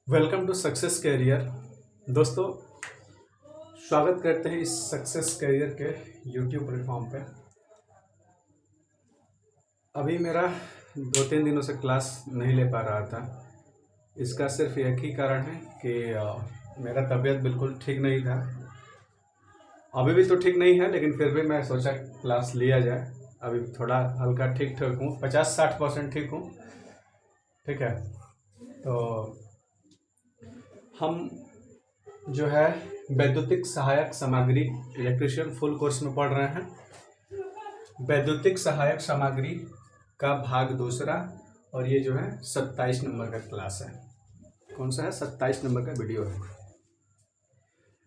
Welcome to success career. दोस्तों, स्वागत करते हैं इस सक्सेस कैरियर के यूट्यूब प्लेटफॉर्म पे। अभी मेरा 2-3 दिनों से क्लास नहीं ले पा रहा था। इसका सिर्फ एक ही कारण है कि मेरा तबीयत बिल्कुल ठीक नहीं था। अभी भी तो ठीक नहीं है, लेकिन फिर भी मैं सोचा क्लास लिया जाए। अभी थोड़ा हल्का ठीक ठाक हूँ, 50-60% ठीक हूँ। ठीक है, तो हम जो है वैद्युतिक सहायक सामग्री इलेक्ट्रिशियन फुल कोर्स में पढ़ रहे हैं। वैद्युतिक सहायक सामग्री का भाग दूसरा, और ये जो है 27 नंबर का क्लास है। कौन सा है? 27 नंबर का वीडियो है।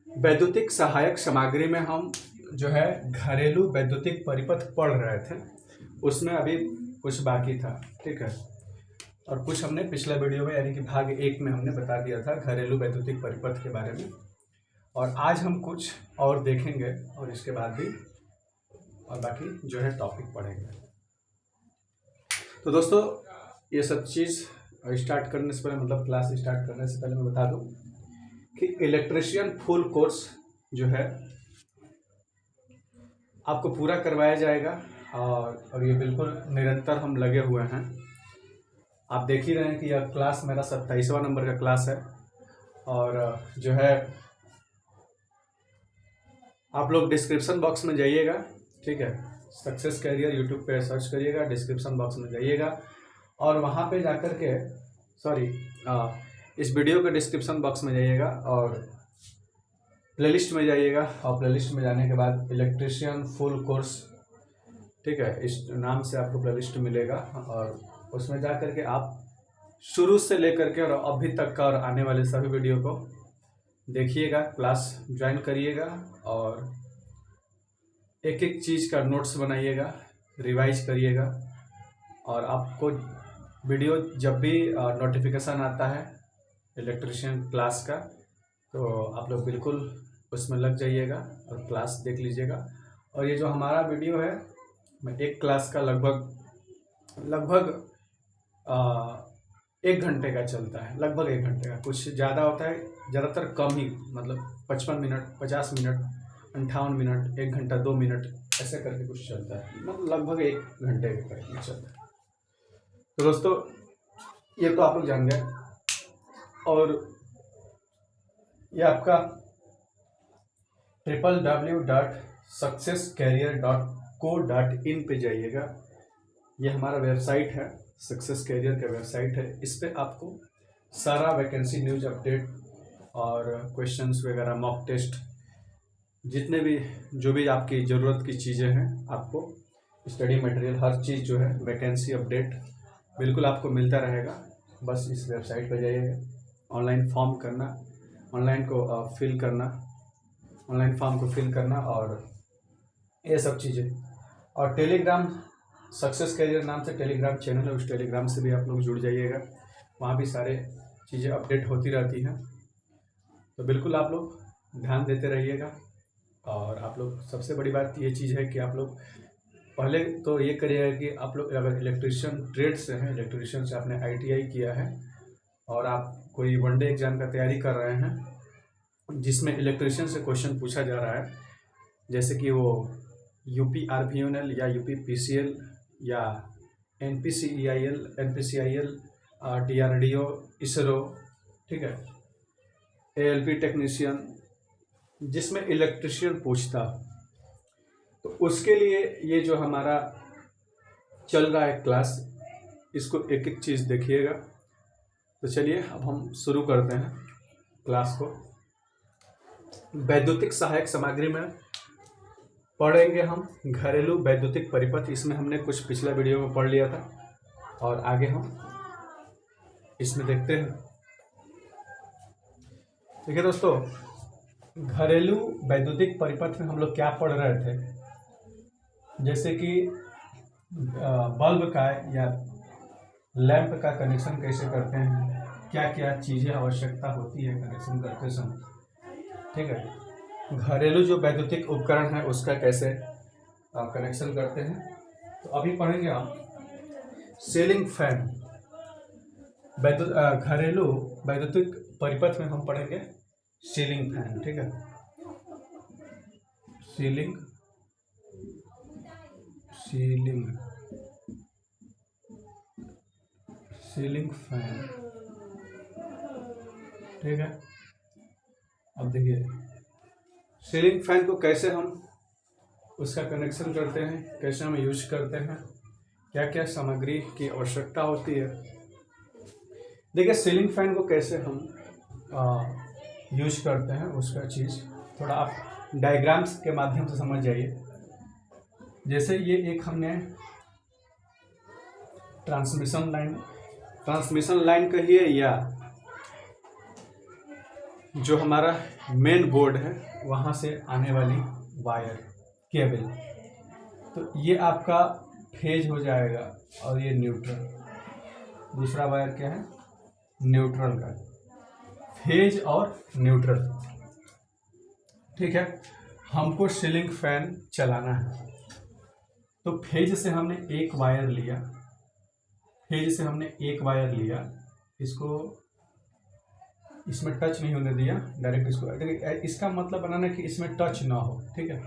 वैद्युतिक सहायक सामग्री में हम जो है घरेलू वैद्युतिक परिपथ पढ़ रहे थे, उसमें अभी कुछ बाकी था। ठीक है, और कुछ हमने पिछले वीडियो में यानी कि भाग 1 में हमने बता दिया था घरेलू वैद्युतिक परिपथ के बारे में। और आज हम कुछ और देखेंगे और इसके बाद भी और बाकी जो है टॉपिक पढ़ेंगे। तो दोस्तों, ये सब चीज़ स्टार्ट करने से पहले, मतलब क्लास स्टार्ट करने से पहले मैं बता दूं कि इलेक्ट्रिशियन फुल कोर्स जो है आपको पूरा करवाया जाएगा, और ये बिल्कुल निरंतर हम लगे हुए हैं। आप देख ही रहे हैं कि यह क्लास मेरा 27वां नंबर का क्लास है। और जो है आप लोग डिस्क्रिप्शन बॉक्स में जाइएगा। ठीक है, सक्सेस कैरियर यूट्यूब पे सर्च करिएगा, डिस्क्रिप्शन बॉक्स में जाइएगा और वहाँ पे जाकर के इस वीडियो के डिस्क्रिप्शन बॉक्स में जाइएगा और प्लेलिस्ट में जाइएगा। और प्लेलिस्ट में जाने के बाद इलेक्ट्रिशियन फुल कोर्स, ठीक है, इस नाम से आपको प्लेलिस्ट मिलेगा। और उसमें जा कर के आप शुरू से लेकर के और अभी तक का और आने वाले सभी वीडियो को देखिएगा, क्लास ज्वाइन करिएगा और एक एक चीज़ का नोट्स बनाइएगा, रिवाइज करिएगा। और आपको वीडियो जब भी नोटिफिकेशन आता है इलेक्ट्रिशियन क्लास का, तो आप लोग बिल्कुल उसमें लग जाइएगा और क्लास देख लीजिएगा। और ये जो हमारा वीडियो है, मैं एक क्लास का लगभग 1 घंटे का चलता है। लगभग 1 घंटे का, कुछ ज़्यादा होता है, ज़्यादातर कम ही, मतलब 55 मिनट, 50 मिनट, 58 मिनट, 1 घंटा 2 मिनट ऐसे करके कुछ चलता है। मतलब लगभग 1 घंटे के करीब चलता है। तो दोस्तों, ये तो आप लोग जान गए। और ये आपका www.successcarrier.co.in पे जाइएगा। ये हमारा वेबसाइट है, सक्सेस कैरियर का वेबसाइट है। इस पे आपको सारा वैकेंसी न्यूज अपडेट और क्वेश्चंस वगैरह, मॉक टेस्ट, जितने भी जो भी आपकी ज़रूरत की चीज़ें हैं, आपको स्टडी मटेरियल, हर चीज़ जो है वैकेंसी अपडेट बिल्कुल आपको मिलता रहेगा। बस इस वेबसाइट पर जाइएगा, ऑनलाइन फॉर्म करना, ऑनलाइन फॉर्म को फिल करना और ये सब चीज़ें। और टेलीग्राम, सक्सेस कैरियर नाम से टेलीग्राम चैनल है, उस टेलीग्राम से भी आप लोग जुड़ जाइएगा। वहाँ भी सारे चीज़ें अपडेट होती रहती हैं। तो बिल्कुल आप लोग ध्यान देते रहिएगा। और आप लोग, सबसे बड़ी बात ये चीज़ है कि आप लोग पहले तो ये करिएगा कि आप लोग अगर इलेक्ट्रिशियन ट्रेड से हैं, इलेक्ट्रिशियन से आपने ITI किया है और आप कोई वनडे एग्ज़ाम का तैयारी कर रहे हैं जिसमें इलेक्ट्रिशियन से क्वेश्चन पूछा जा रहा है, जैसे कि वो UP RVNL या UP PCL या NPCIL, DRDO, ISRO, ठीक है, ALP टेक्नीशियन, जिसमें इलेक्ट्रिशियन पूछता, तो उसके लिए ये जो हमारा चल रहा है क्लास, इसको एक एक चीज़ देखिएगा। तो चलिए अब हम शुरू करते हैं क्लास को। वैद्युतिक सहायक सामग्री में पढ़ेंगे हम घरेलू वैद्युतिक परिपथ। इसमें हमने कुछ पिछला वीडियो में पढ़ लिया था और आगे हम इसमें देखते हैं। देखिए दोस्तों, घरेलू वैद्युतिक परिपथ में हम लोग क्या पढ़ रहे थे, जैसे कि बल्ब का या लैंप का कनेक्शन कैसे करते हैं, क्या क्या चीज़ें आवश्यकता होती है कनेक्शन करते समय। ठीक है, घरेलू जो वैद्युतिक उपकरण है उसका कैसे कनेक्शन करते हैं। तो अभी पढ़ेंगे हम सीलिंग फैन। घरेलू वैद्युतिक परिपथ में हम पढ़ेंगे सीलिंग फैन, ठीक है। सीलिंग फैन, ठीक है। अब देखिए सीलिंग फैन को कैसे हम उसका कनेक्शन करते हैं, कैसे हम यूज करते हैं, क्या क्या सामग्री की आवश्यकता होती है। देखिए सीलिंग फैन को कैसे हम यूज करते हैं उसका चीज़ थोड़ा आप डायग्राम्स के माध्यम से समझ जाइए। जैसे ये एक हमने ट्रांसमिशन लाइन कहिए या जो हमारा मेन बोर्ड है वहाँ से आने वाली वायर केबल, तो ये आपका फेज हो जाएगा और ये न्यूट्रल। दूसरा वायर क्या है, न्यूट्रल का, फेज और न्यूट्रल, ठीक है। हमको सीलिंग फैन चलाना है तो फेज से हमने एक वायर लिया, इसको इसमें टच नहीं होने दिया, डायरेक्ट इसको, इसका मतलब बनाना कि इसमें टच ना हो, ठीक है।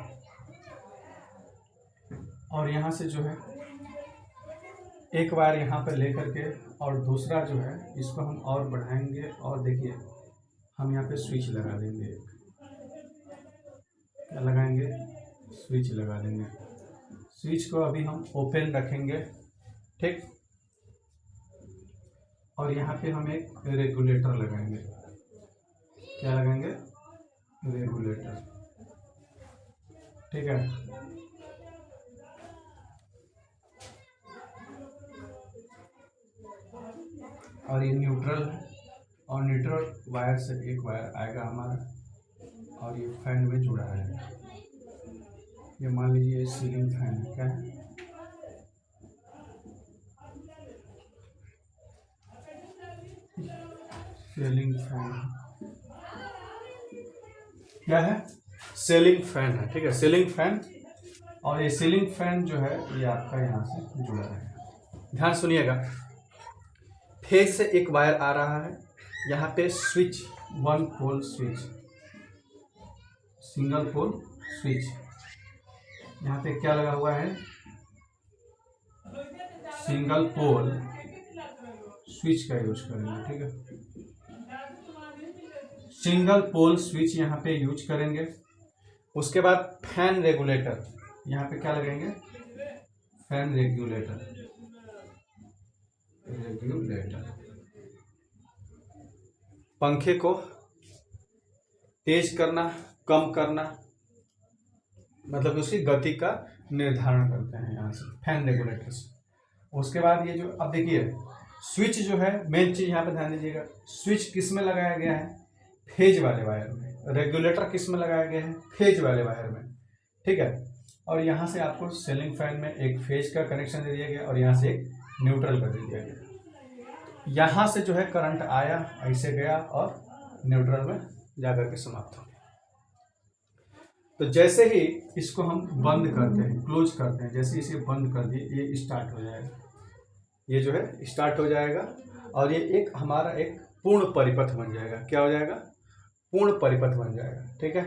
और यहाँ से जो है एक वायर यहाँ पर लेकर के और दूसरा जो है इसको हम और बढ़ाएंगे और देखिए हम यहाँ पे स्विच लगा देंगे। क्या लगाएंगे, स्विच लगा देंगे। स्विच को अभी हम ओपन रखेंगे, ठीक। और यहाँ पे हम एक रेगुलेटर लगाएंगे। क्या लगाएंगे, रेगुलेटर, ठीक है। और ये न्यूट्रल है और न्यूट्रल वायर से एक वायर आएगा हमारा और ये फैन में जुड़ा है। ये मान लीजिए सीलिंग फैन है, क्या है, सीलिंग फैन, क्या है, सीलिंग फैन है, ठीक है, सीलिंग फैन। और ये सीलिंग फैन जो है ये आपका यहाँ से जुड़ा है। ध्यान सुनिएगा, फेज से एक वायर आ रहा है, यहाँ पे स्विच, 1 पोल स्विच, सिंगल पोल स्विच, यहाँ पे क्या लगा हुआ है, सिंगल पोल स्विच का यूज करेंगे, ठीक है। सिंगल पोल स्विच यहाँ पे यूज करेंगे। उसके बाद फैन रेगुलेटर, यहाँ पे क्या लगेंगे, फैन रेगुलेटर, पंखे को तेज करना, कम करना, मतलब उसकी गति का निर्धारण करते हैं यहाँ से फैन रेगुलेटर से। उसके बाद ये जो अब देखिए स्विच जो है, मेन चीज यहाँ पे ध्यान दीजिएगा, स्विच किस में लगाया गया है, फेज वाले वायर में। रेगुलेटर किस में लगाया गया है, फेज वाले वायर में, ठीक है। और यहाँ से आपको सीलिंग फैन में एक फेज का कनेक्शन दे दिया गया और यहाँ से एक न्यूट्रल का दे दिया गया। यहाँ से जो है करंट आया, ऐसे गया और न्यूट्रल में जाकर के समाप्त हो गया। तो जैसे ही इसको हम बंद करते हैं, क्लोज करते हैं, जैसे इसे बंद कर दिए ये स्टार्ट हो जाएगा, ये जो है स्टार्ट हो जाएगा और ये एक हमारा एक पूर्ण परिपथ बन जाएगा। क्या हो जाएगा, पूर्ण परिपथ बन जाएगा, ठीक है।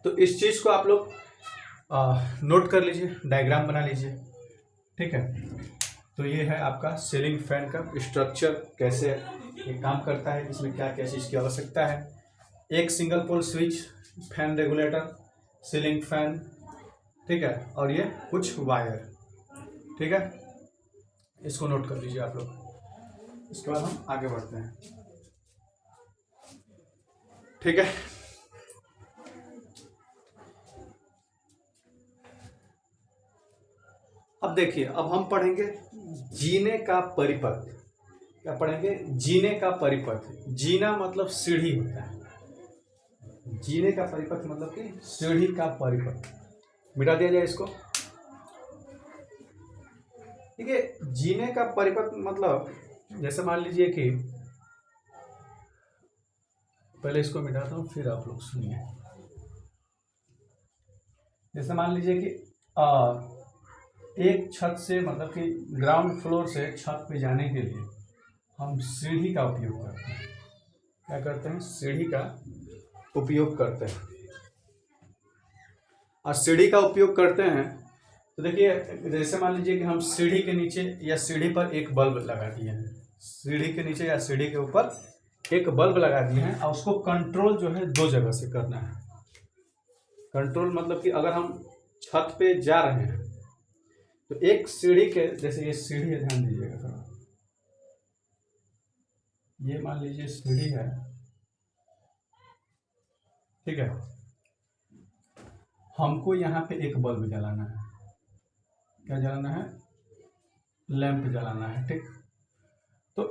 तो इस चीज को आप लोग नोट कर लीजिए, डायग्राम बना लीजिए, ठीक है। तो ये है आपका सीलिंग फैन का स्ट्रक्चर, कैसे ये काम करता है, इसमें क्या क्या चीज़ की आवश्यकता है। एक single pole switch, fan regulator, ceiling fan, ठीक है, और ये कुछ वायर, ठीक है। इसको नोट कर लीजिए आप लोग। इसके बाद हम आगे बढ़ते हैं, ठीक है। अब देखिए, अब हम पढ़ेंगे जीने का परिपथ। क्या पढ़ेंगे, जीने का परिपथ। जीना मतलब सीढ़ी होता है, जीने का परिपथ मतलब कि सीढ़ी का परिपथ। मिटा दिया जाए इसको, ठीक है। जीने का परिपथ मतलब जैसे मान लीजिए कि, पहले इसको मिटाता हूँ फिर आप लोग सुनिए। जैसे मान लीजिए कि एक छत से, मतलब कि ग्राउंड फ्लोर से छत पे जाने के लिए हम सीढ़ी का उपयोग करते हैं। क्या करते हैं? सीढ़ी का उपयोग करते हैं। और सीढ़ी का उपयोग करते हैं तो देखिए, जैसे मान लीजिए कि हम सीढ़ी के नीचे या सीढ़ी पर एक बल्ब लगा दिए हैं, सीढ़ी के नीचे या सीढ़ी के ऊपर एक बल्ब लगा दिए हैं, और उसको कंट्रोल जो है दो जगह से करना है। कंट्रोल मतलब कि अगर हम छत पे जा रहे हैं तो एक सीढ़ी के, जैसे ये सीढ़ी है, ध्यान दीजिएगा थोड़ा, ये मान लीजिए सीढ़ी है, ठीक है। हमको यहाँ पे एक बल्ब जलाना है। क्या जलाना है? लैंप जलाना है, ठीक। तो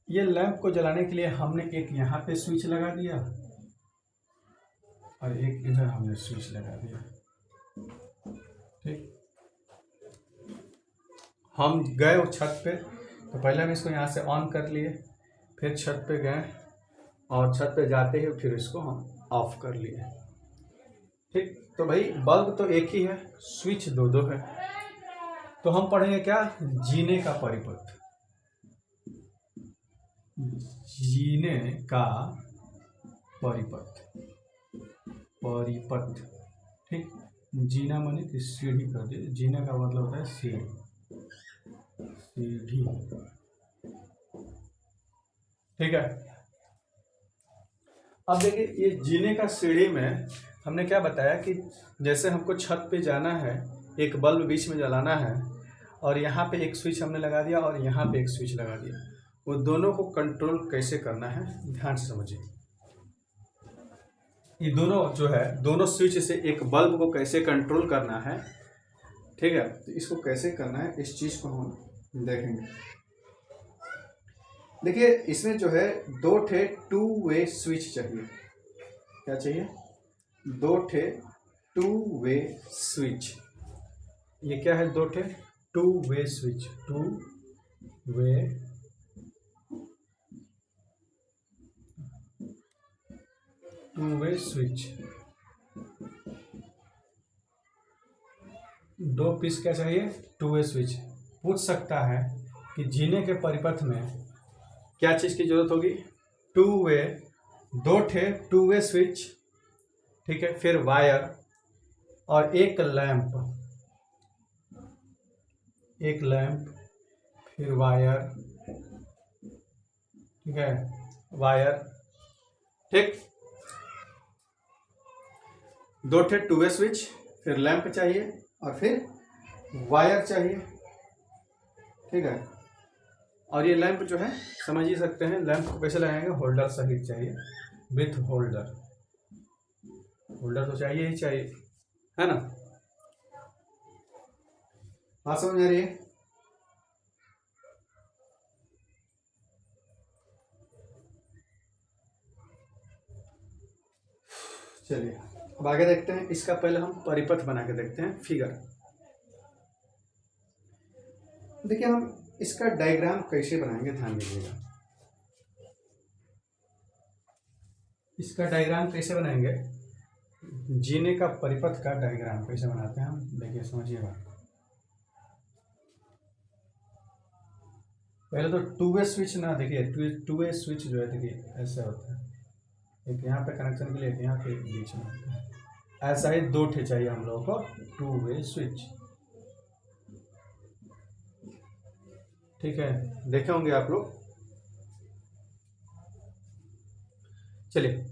ये लैंप को जलाने के लिए हमने एक यहाँ पे स्विच लगा दिया और एक इधर हमने स्विच लगा दिया, ठीक। हम गए वो छत पे, तो पहले हम इसको यहाँ से ऑन कर लिए, फिर छत पे गए और छत पे जाते ही फिर इसको हम ऑफ कर लिए, ठीक। तो भाई बल्ब तो एक ही है, स्विच दो दो है। तो हम पढ़ेंगे क्या? जीने का परिपथ। जीने का परिपथ, परिपथ, ठीक। जीना माने कि सीढ़ी कर दे, जीने का मतलब होता है सीढ़ी, सीढ़ी, ठीक है। अब देखिए, ये जीने का सीढ़ी में हमने क्या बताया कि जैसे हमको छत पे जाना है, एक बल्ब बीच में जलाना है, और यहाँ पे एक स्विच हमने लगा दिया और यहाँ पे एक स्विच लगा दिया। वो दोनों को कंट्रोल कैसे करना है, ध्यान से समझिए। ये दोनों जो है, दोनों स्विच से एक बल्ब को कैसे कंट्रोल करना है, ठीक है। तो इसको कैसे करना है, इस चीज़ को हम देखेंगे। देखिए, इसमें जो है दो ठे टू वे स्विच चाहिए। क्या चाहिए? दो ठे टू वे स्विच। ये क्या है? दो ठे to way switch, two way switch. दो पीस क्या चाहिए? To way switch. पूछ सकता है कि जीने के परिपथ में क्या चीज़ की जरूरत होगी? टू वे, दो ठे टू वे स्विच, ठीक है, फिर वायर और एक लैंप, एक लैंप, फिर वायर, ठीक है, वायर, ठीक। दो ठे टू वे स्विच, फिर लैंप चाहिए और फिर वायर चाहिए, ठीक है। और ये लैंप जो है, समझ ही सकते हैं लैंप को कैसे लगाएंगे, होल्डर सहित चाहिए, विथ होल्डर। होल्डर तो चाहिए ही चाहिए, है ना। बात समझ आ रही है? चलिए अब आगे देखते हैं। इसका पहले हम परिपथ बना के देखते हैं, फिगर। देखिए, हम इसका डायग्राम कैसे बनाएंगे, ध्यान दीजिएगा। इसका डायग्राम कैसे बनाएंगे, जीने का परिपथ का डायग्राम कैसे बनाते हैं हम, देखिए समझिएगा। पहले तो टू वे स्विच ना, देखिए टू वे स्विच जो है, देखिए ऐसे होता है, एक यहाँ पे कनेक्शन के लिए, एक यहाँ पे बीच में होता है। ऐसा ही दो ठे चाहिए हम लोगों को टू वे स्विच, ठीक है। देखे होंगे आप लोग। चलिए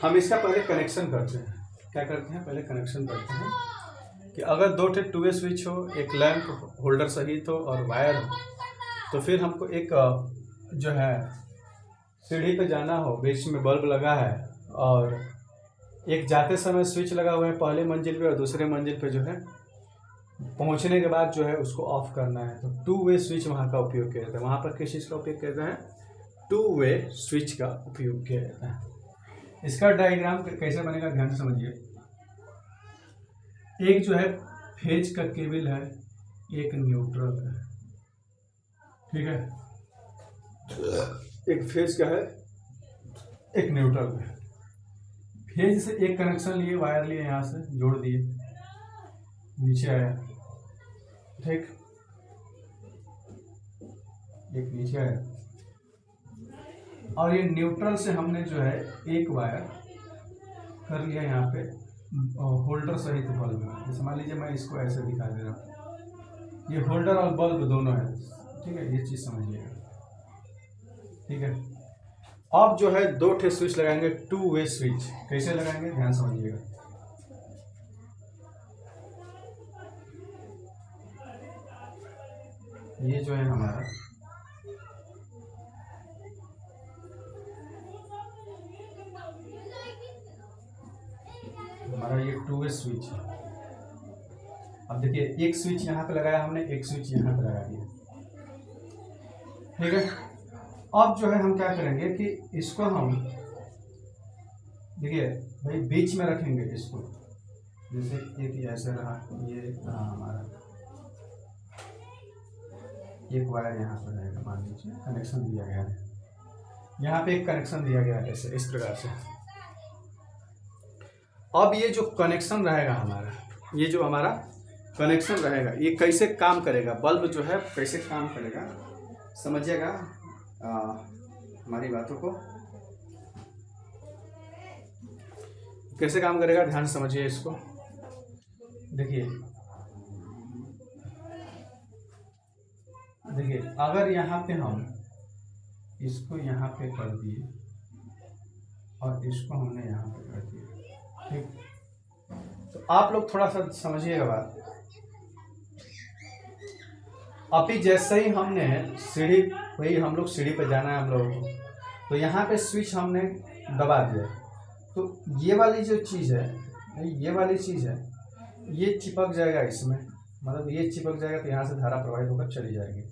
हम इसका पहले कनेक्शन करते हैं। क्या करते हैं? पहले कनेक्शन करते हैं कि अगर दो ठे टू वे स्विच हो, एक लैंप होल्डर सहित हो और वायर हो, तो फिर हमको एक जो है सीढ़ी पे जाना हो, बीच में बल्ब लगा है और एक जाते समय स्विच लगा हुआ है पहले मंजिल पे और दूसरे मंजिल पे जो है पहुंचने के बाद जो है उसको ऑफ करना है। तो टू वे स्विच वहाँ का उपयोग किया जाता है। वहाँ पर किस चीज़ का उपयोग किया जाता है? टू वे स्विच का उपयोग किया जाता है। इसका डायग्राम कैसे बनेगा, ध्यान से समझिए। एक जो है फेज का केबल है, एक न्यूट्रल है, ठीक है। एक फेज का है, एक न्यूट्रल है। फेज से एक कनेक्शन लिए, वायर लिए, यहाँ से जोड़ दिए, नीचे आया, ठीक, एक नीचे आया। और ये न्यूट्रल से हमने जो है एक वायर कर लिया यहाँ पे होल्डर सहित बल्ब में। जैसे मान लीजिए मैं इसको ऐसे दिखा दे रहा हूँ, ये होल्डर और बल्ब दोनों है, ठीक है, ये चीज़ समझिएगा, ठीक है। अब जो है 2 ठे स्विच लगाएंगे, 2 वे स्विच। कैसे लगाएंगे ध्यान समझिएगा। ये जो है हमारा ये 2 वे स्विच है। अब देखिए एक स्विच यहाँ पे लगाया हमने, एक स्विच यहाँ पे लगा दिया, ठीक है। अब जो है हम क्या करेंगे कि इसको हम देखिए भाई बीच में रखेंगे इसको, जैसे एक ऐसे रहा, ये रहा हमारा एक वायर यहाँ पर रहेगा, मान लीजिए कनेक्शन दिया गया है, यहाँ पे एक कनेक्शन दिया गया है ऐसे इस प्रकार से। अब ये जो कनेक्शन रहेगा हमारा, ये जो हमारा कनेक्शन रहेगा, ये कैसे काम करेगा, बल्ब जो है कैसे काम करेगा समझिएगा हमारी बातों को, कैसे काम करेगा ध्यान समझिए इसको। देखिए अगर यहाँ पे हम इसको यहाँ पे कर दिए और इसको हमने यहाँ पे कर दिया, ठीक, तो आप लोग थोड़ा सा समझिएगा बात। अभी जैसे ही हमने सीढ़ी, वही हम लोग सीढ़ी पे जाना है हम लोगों को, तो यहाँ पे स्विच हमने दबा दिया, तो ये वाली जो चीज़ है, ये वाली चीज़ है, ये चिपक जाएगा इसमें, मतलब ये चिपक जाएगा तो यहाँ से धारा प्रवाहित होकर चली जाएगी,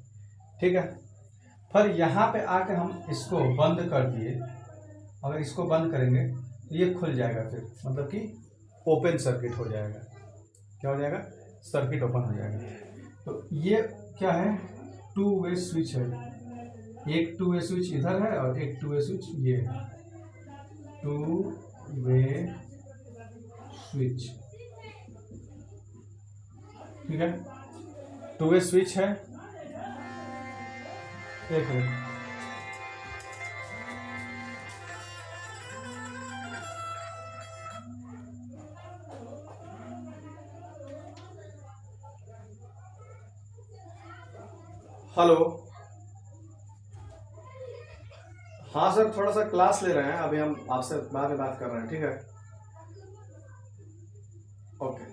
ठीक है। फिर यहाँ पे आके हम इसको बंद कर दिए, अगर इसको बंद करेंगे तो ये खुल जाएगा, फिर मतलब कि ओपन सर्किट हो जाएगा। क्या हो जाएगा? सर्किट ओपन हो जाएगा। तो ये क्या है? 2 वे स्विच है। एक 2 वे स्विच इधर है और एक 2 वे स्विच ये है। 2 वे स्विच, ठीक है, 2 वे स्विच है। एक मिनट, हेलो, हाँ सर, थोड़ा सा क्लास ले रहे हैं, अभी हम आपसे बाद में बात कर रहे हैं, ठीक है, ओके।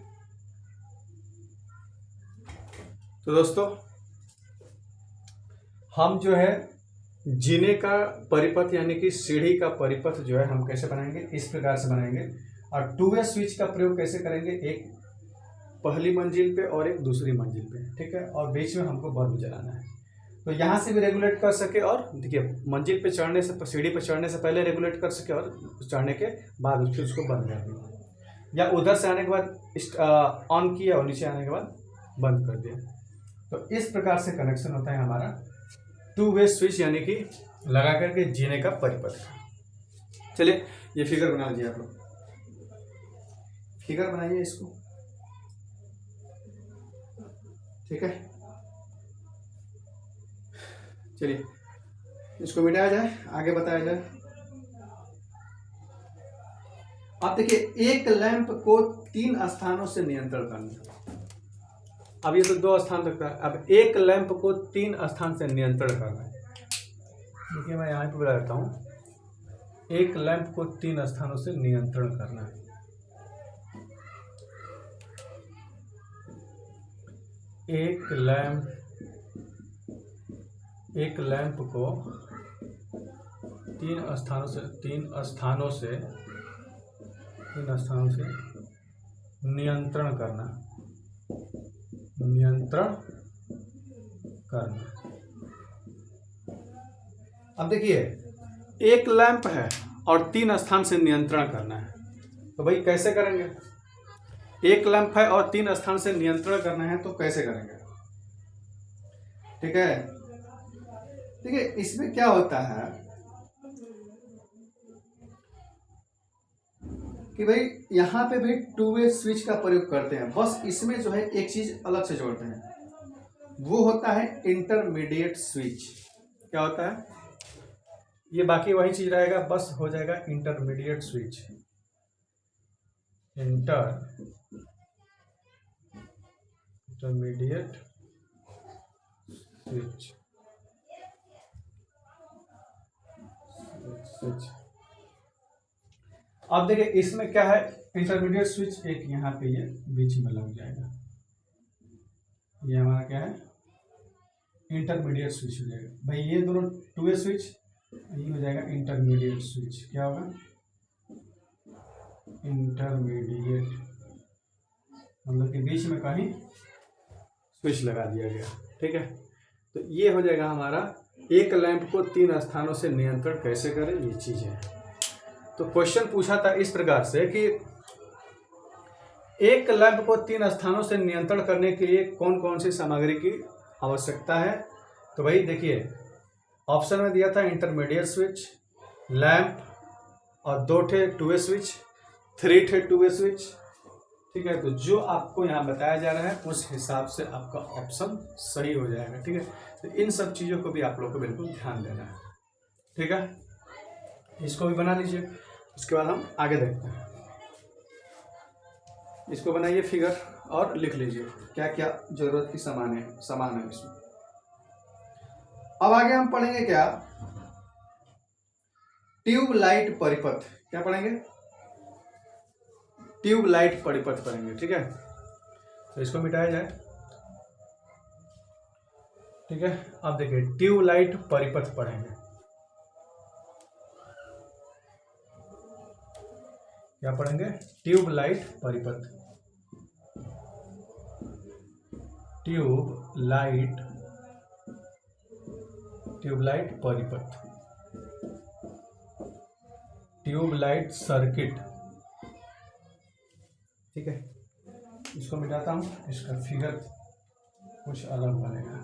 तो दोस्तों, हम जो है जीने का परिपथ यानी कि सीढ़ी का परिपथ जो है हम कैसे बनाएंगे? इस प्रकार से बनाएंगे। और 2 वे स्विच का प्रयोग कैसे करेंगे? एक पहली मंजिल पे और एक दूसरी मंजिल पे, ठीक है, और बीच में हमको बल्ब जलाना है। तो यहाँ से भी रेगुलेट कर सके, और देखिए मंजिल पे चढ़ने से, सीढ़ी पे चढ़ने से पहले रेगुलेट कर सके, और चढ़ने के बाद फिर उसको बंद कर दिया, या उधर से आने के बाद ऑन किया और नीचे आने के बाद बंद कर दिया। तो इस प्रकार से कनेक्शन होता है हमारा 2 वे स्विच यानी कि लगा करके जीने का परिपथ। चलिए ये फिगर बना लीजिए आप लोग, फिगर बनाइए इसको, ठीक है। चलिए इसको मिटाया जाए, आगे बताया जाए। आप देखिए, एक लैंप को 3 स्थानों से नियंत्रण करना। अब ये तो 2 स्थान तक था, अब एक लैंप को 3 स्थान से नियंत्रण करना है। देखिए मैं यहाँ पे बता देता हूँ, एक लैंप को 3 स्थानों से नियंत्रण करना है। एक लैंप को 3 स्थानों से नियंत्रण करना। अब देखिए, एक लैंप है और 3 स्थान से नियंत्रण करना है, तो भाई कैसे करेंगे? एक लैंप है और 3 स्थान से नियंत्रण करना है, तो कैसे करेंगे? ठीक है, देखिए इसमें क्या होता है कि भाई यहाँ पे भी 2 वे स्विच का प्रयोग करते हैं, बस इसमें जो है एक चीज अलग से जोड़ते हैं, वो होता है इंटरमीडिएट स्विच। क्या होता है? ये बाकी वही चीज रहेगा, बस हो जाएगा intermediate switch. Intermediate switch switch. अब देखिए इसमें क्या है, इंटरमीडिएट स्विच एक यहाँ पे ये बीच में लग जाएगा, ये हमारा क्या है इंटरमीडिएट स्विच हो जाएगा। भाई ये दोनों टू वे स्विच, ये हो जाएगा इंटरमीडिएट स्विच। क्या होगा इंटरमीडिएट, मतलब कि बीच में कहीं स्विच लगा दिया गया, ठीक है। तो ये हो जाएगा हमारा एक लैंप को 3 स्थानों से नियंत्रण कैसे करें, ये चीज है। तो क्वेश्चन पूछा था इस प्रकार से कि एक लैंप को 3 स्थानों से नियंत्रण करने के लिए कौन कौन सी सामग्री की आवश्यकता है। तो भाई देखिए ऑप्शन में दिया था इंटरमीडिएट स्विच, लैंप और 2 ठे टू वे स्विच, 3 ठे टू वे स्विच, ठीक है। तो जो आपको यहाँ बताया जा रहा है उस हिसाब से आपका ऑप्शन सही हो जाएगा, ठीक है। तो इन सब चीज़ों को भी आप लोग को बिल्कुल ध्यान देना है, ठीक है। इसको भी बना लीजिए, उसके बाद हम आगे देखते हैं। इसको बनाइए फिगर और लिख लीजिए क्या क्या जरूरत की सामान है इसमें। अब आगे हम पढ़ेंगे क्या, ट्यूब लाइट परिपथ। क्या पढ़ेंगे, ट्यूब लाइट परिपथ पढ़ेंगे, ठीक है। तो इसको मिटाया जाए, ठीक है। अब देखिए ट्यूब लाइट परिपथ पढ़ेंगे। क्या पढ़ेंगे, ट्यूब लाइट परिपथ। ट्यूब लाइट परिपथ, ट्यूब लाइट सर्किट, ठीक है। इसको मिटाता हूं, इसका फिगर कुछ अलग बनेगा।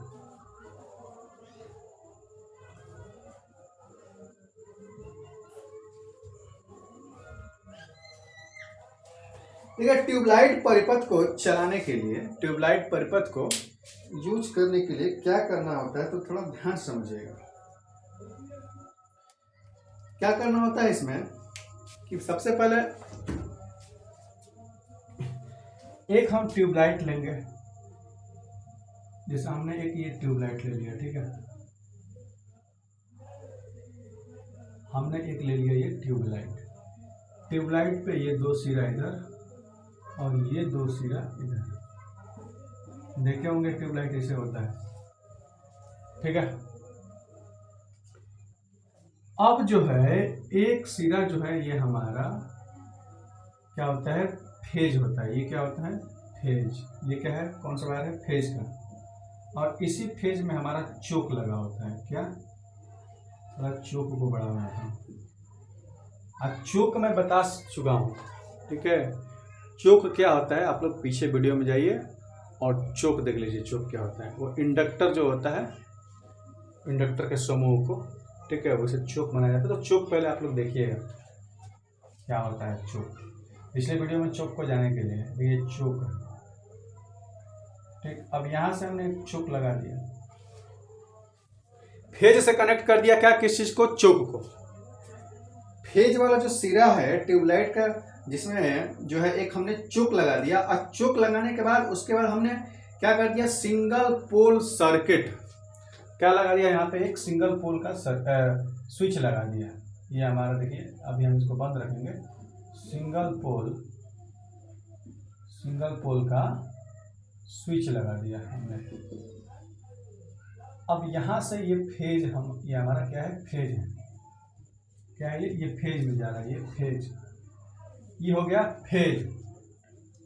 देखिए ट्यूबलाइट परिपथ को चलाने के लिए, ट्यूबलाइट परिपथ को यूज करने के लिए क्या करना होता है, तो थोड़ा ध्यान समझिएगा। क्या करना होता है इसमें कि सबसे पहले एक हम ट्यूबलाइट लेंगे, जैसे हमने एक ये ट्यूबलाइट ले लिया, ठीक है। हमने एक ले लिया ये ट्यूबलाइट पे ये 2 सिरा इधर और ये 2 सिरा इधर। देखे होंगे ट्यूबलाइट ऐसे होता है, ठीक है। अब जो है एक सिरा जो है ये हमारा क्या होता है, फेज होता है। ये क्या होता है, फेज। ये क्या है, कौन सा वायर है, फेज का। और इसी फेज में हमारा चोक लगा होता है। क्या, थोड़ा चोक को बड़ा बनाता हूँ। अब चोक मैं बता चुका हूँ, ठीक है। चोक क्या होता है, आप लोग पीछे वीडियो में जाइए और चोक देख लीजिए। चोक क्या होता है, वो इंडक्टर जो होता है, इंडक्टर के समूह को, ठीक है, वैसे चोक बनाया जाता है। तो चोक पहले आप लोग देखिएगा क्या होता है चोक। पिछले वीडियो में चोक को जाने के लिए ये चोक है, ठीक। अब यहां से हमने चोक लगा दिया, फेज से कनेक्ट कर दिया। क्या, किस चीज को, चोक को। फेज वाला जो सिरा है ट्यूबलाइट का, जिसमें जो है एक हमने चोक लगा दिया। और चोक लगाने के बाद उसके बाद हमने क्या कर दिया, सिंगल पोल सर्किट। क्या लगा दिया, यहाँ पे एक सिंगल पोल का स्विच लगा दिया। ये हमारा देखिए, अभी हम इसको बंद रखेंगे। सिंगल पोल का स्विच लगा दिया हमने। अब यहाँ से ये फेज, ये हमारा क्या है, फेज है। क्या है ये फेज में जा रहा है, ये फेज। ये हो गया फेज।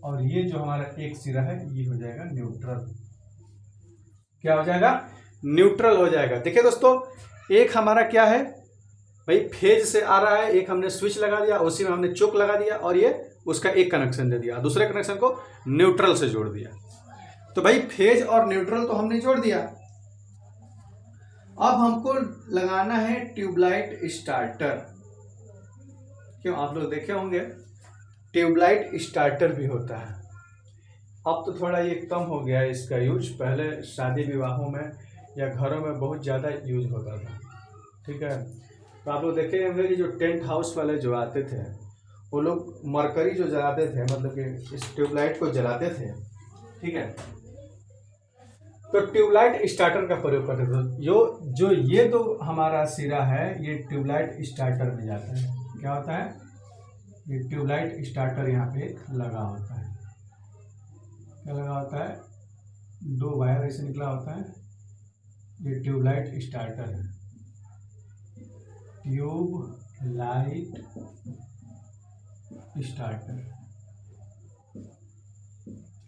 और ये जो हमारा एक सिरा है ये हो जाएगा न्यूट्रल। क्या हो जाएगा, न्यूट्रल हो जाएगा। देखिए दोस्तों, एक हमारा क्या है भाई, फेज से आ रहा है, एक हमने स्विच लगा दिया, उसी में हमने चोक लगा दिया और ये उसका एक कनेक्शन दे दिया, दूसरे कनेक्शन को न्यूट्रल से जोड़ दिया। तो भाई फेज और न्यूट्रल तो हमने जोड़ दिया। अब हमको लगाना है ट्यूबलाइट स्टार्टर। क्यों, आप लोग देखे होंगे ट्यूबलाइट स्टार्टर भी होता है। अब तो थोड़ा ये कम हो गया है इसका यूज, पहले शादी विवाहों में या घरों में बहुत ज़्यादा यूज होता था, ठीक है। तो आप लोग देखे होंगे कि जो टेंट हाउस वाले जो आते थे वो लोग मरकरी जो जलाते थे, मतलब कि इस ट्यूबलाइट को जलाते थे, ठीक है। तो ट्यूबलाइट स्टार्टर का प्रयोग करते थे। जो ये दो हमारा सिरा है ये ट्यूबलाइट स्टार्टर में जाता है। क्या होता है? ये ट्यूबलाइट स्टार्टर यहाँ पे लगा होता है। क्या लगा होता है? दो वायर ऐसे निकला होता है, ये ट्यूबलाइट स्टार्टर है। ट्यूबलाइट स्टार्टर,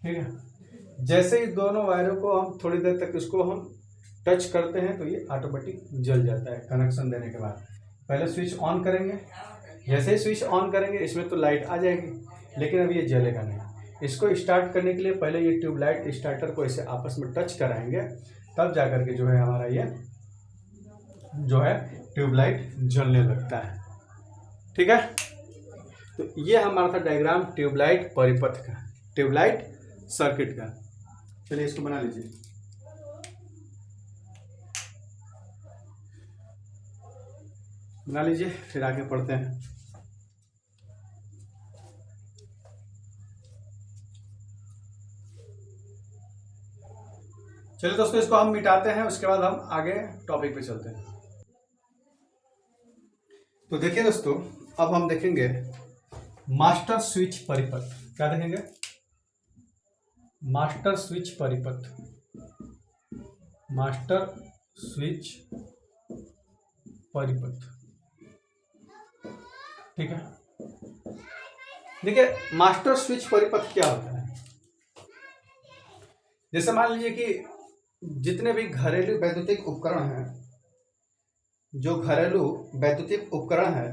ठीक है। जैसे ही दोनों वायरों को हम थोड़ी देर तक इसको हम टच करते हैं तो ये ऑटोमेटिक जल जाता है कनेक्शन देने के बाद। पहले स्विच ऑन करेंगे, जैसे ही स्विच ऑन करेंगे इसमें तो लाइट आ जाएगी, लेकिन अब ये जलेगा नहीं। इसको स्टार्ट करने के लिए पहले ये ट्यूबलाइट स्टार्टर को इसे आपस में टच कराएंगे, तब जाकर के जो है हमारा ये जो है ट्यूबलाइट जलने लगता है, ठीक है। तो ये हमारा था डायग्राम ट्यूबलाइट परिपथ का, ट्यूबलाइट सर्किट का। चलिए इसको बना लीजिए। बना लीजिए, फिर आगे पढ़ते हैं। चलिए दोस्तों इसको हम मिटाते हैं, उसके बाद हम आगे टॉपिक पे चलते हैं। तो देखिए दोस्तों, अब हम देखेंगे मास्टर स्विच परिपथ। क्या देखेंगे? मास्टर स्विच परिपथ, मास्टर स्विच परिपथ, ठीक है। देखिए मास्टर स्विच परिपथ क्या होता है। जैसे मान लीजिए कि जितने भी घरेलू वैद्युतिक उपकरण हैं, जो घरेलू वैद्युतिक उपकरण है,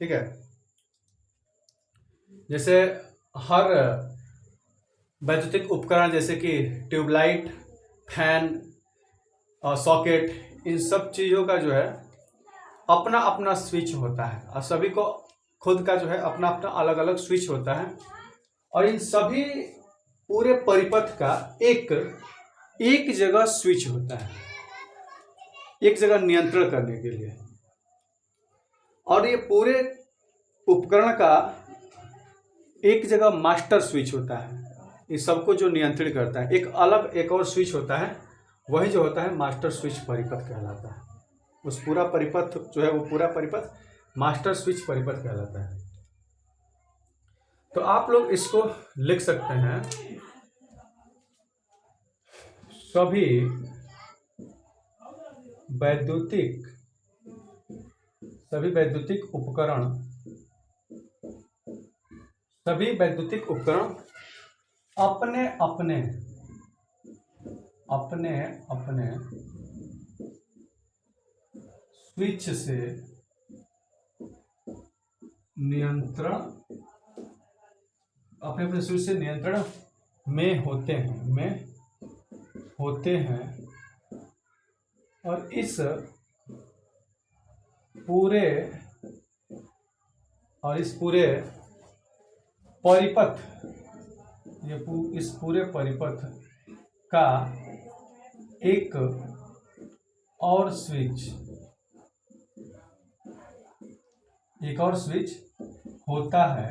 ठीक है, जैसे हर वैद्युतिक उपकरण जैसे कि ट्यूबलाइट, फैन और सॉकेट, इन सब चीज़ों का जो है अपना अपना स्विच होता है और सभी को खुद का जो है अपना अपना अलग अलग स्विच होता है। और इन सभी पूरे परिपथ का एक जगह स्विच होता है, एक जगह नियंत्रण करने के लिए। और ये पूरे उपकरण का एक जगह मास्टर स्विच होता है, इस सबको जो नियंत्रित करता है। एक और स्विच होता है, वही जो होता है मास्टर स्विच परिपथ कहलाता है। उस पूरा परिपथ जो है वो पूरा परिपथ मास्टर स्विच परिपथ कहलाता है। तो आप लोग इसको लिख सकते हैं, सभी वैद्युतिक उपकरण अपने अपने स्विच से नियंत्रण में होते हैं और इस पूरे परिपथ, इस पूरे परिपथ का एक और स्विच होता है,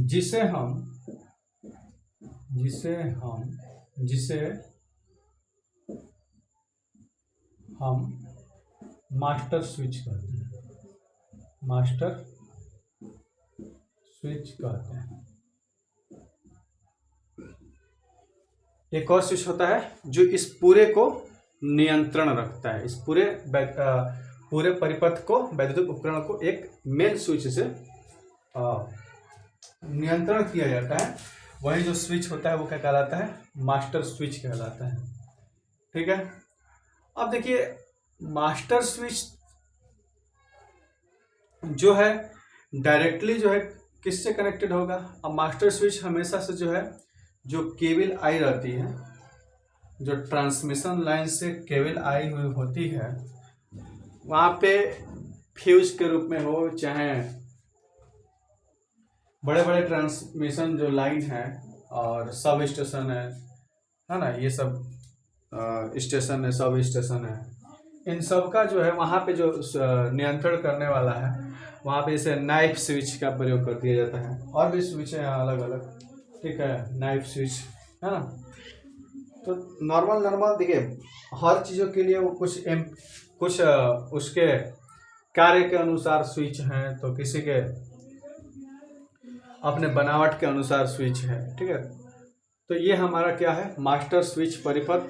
जिसे हम मास्टर स्विच कहते हैं। मास्टर स्विच कहते हैं। एक और स्विच होता है जो इस पूरे को नियंत्रण रखता है, इस पूरे परिपथ को, वैद्युतिक उपकरण को एक मेन स्विच से नियंत्रण किया जाता है। वही जो स्विच होता है वो क्या कहलाता है? मास्टर स्विच कहलाता है, ठीक है। अब देखिए मास्टर स्विच जो है डायरेक्टली जो है किससे कनेक्टेड होगा? अब मास्टर स्विच हमेशा से जो है जो केबल आई रहती है, जो ट्रांसमिशन लाइन से केबल आई हुई होती है, वहाँ पे फ्यूज के रूप में हो, चाहे बड़े बड़े ट्रांसमिशन जो लाइन है और सब स्टेशन है ना, ये सब स्टेशन है, सब स्टेशन है, इन सब का जो है वहाँ पे जो नियंत्रण करने वाला है, वहाँ पे जैसे नाइफ स्विच का प्रयोग कर दिया जाता है, और भी स्विच है यहाँ अलग अलग, ठीक है, नाइफ स्विच है ना। तो नॉर्मल देखिए हर चीज़ों के लिए वो कुछ उसके कार्य के अनुसार स्विच हैं, तो किसी के अपने बनावट के अनुसार स्विच है, ठीक है। तो ये हमारा क्या है, मास्टर स्विच परिपथ।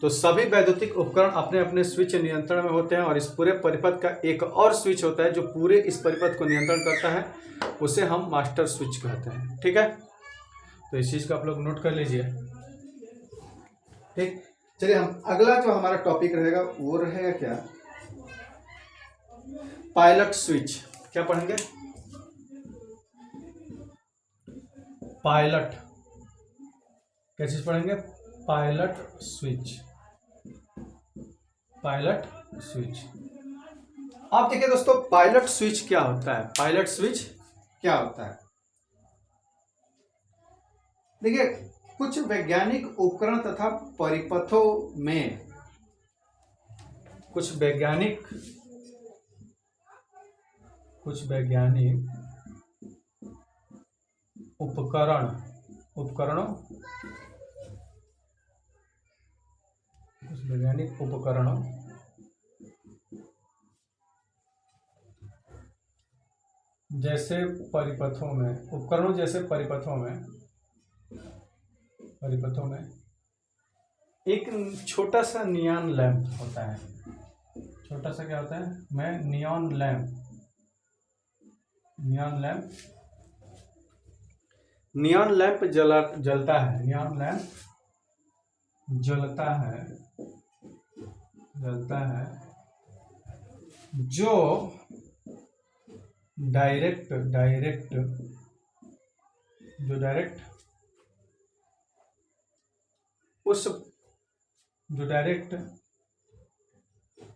तो सभी वैद्युतिक उपकरण अपने अपने स्विच नियंत्रण में होते हैं, और इस पूरे परिपथ का एक और स्विच होता है जो पूरे इस परिपथ को नियंत्रण करता है, उसे हम मास्टर स्विच कहते हैं, ठीक है। तो इस चीज़ को आप लोग नोट कर लीजिए, ठीक। चलिए हम अगला जो हमारा टॉपिक रहेगा वो रहेगा क्या, पायलट स्विच। क्या पढ़ेंगे, पायलट, क्या चीज पढ़ेंगे, पायलट स्विच, पायलट स्विच। आप देखिए दोस्तों पायलट स्विच क्या होता है, पायलट स्विच क्या होता है। देखिए कुछ वैज्ञानिक उपकरण तथा परिपथों में, कुछ वैज्ञानिक उपकरणों जैसे परिपथों में एक छोटा सा नियॉन लैंप होता है, छोटा सा क्या होता है, नियॉन लैंप जलता है, नियॉन लैंप जलता है, जो डायरेक्ट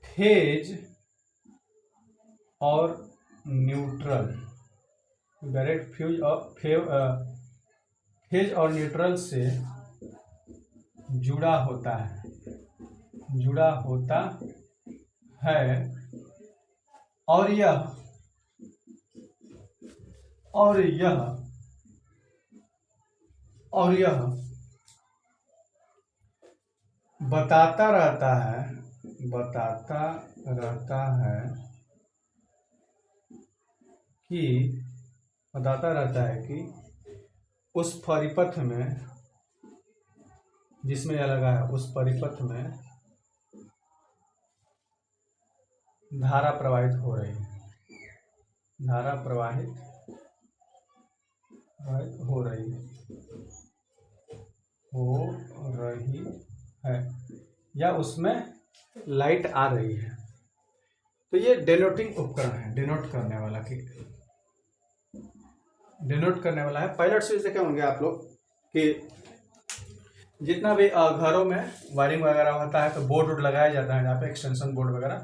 फेज और न्यूट्रल, फेज और न्यूट्रल से जुड़ा होता है, और यह बताता रहता है कि उस परिपथ में जिसमें यह लगा है, उस परिपथ में धारा प्रवाहित हो रही है, या उसमें लाइट आ रही है। तो ये डेनोटिंग उपकरण है, डिनोट करने वाला है। पायलट स्विच देखे होंगे आप लोग कि जितना भी घरों में वायरिंग वगैरह होता है तो बोर्ड लगाया जाता है जहाँ पे एक्सटेंशन बोर्ड वगैरह,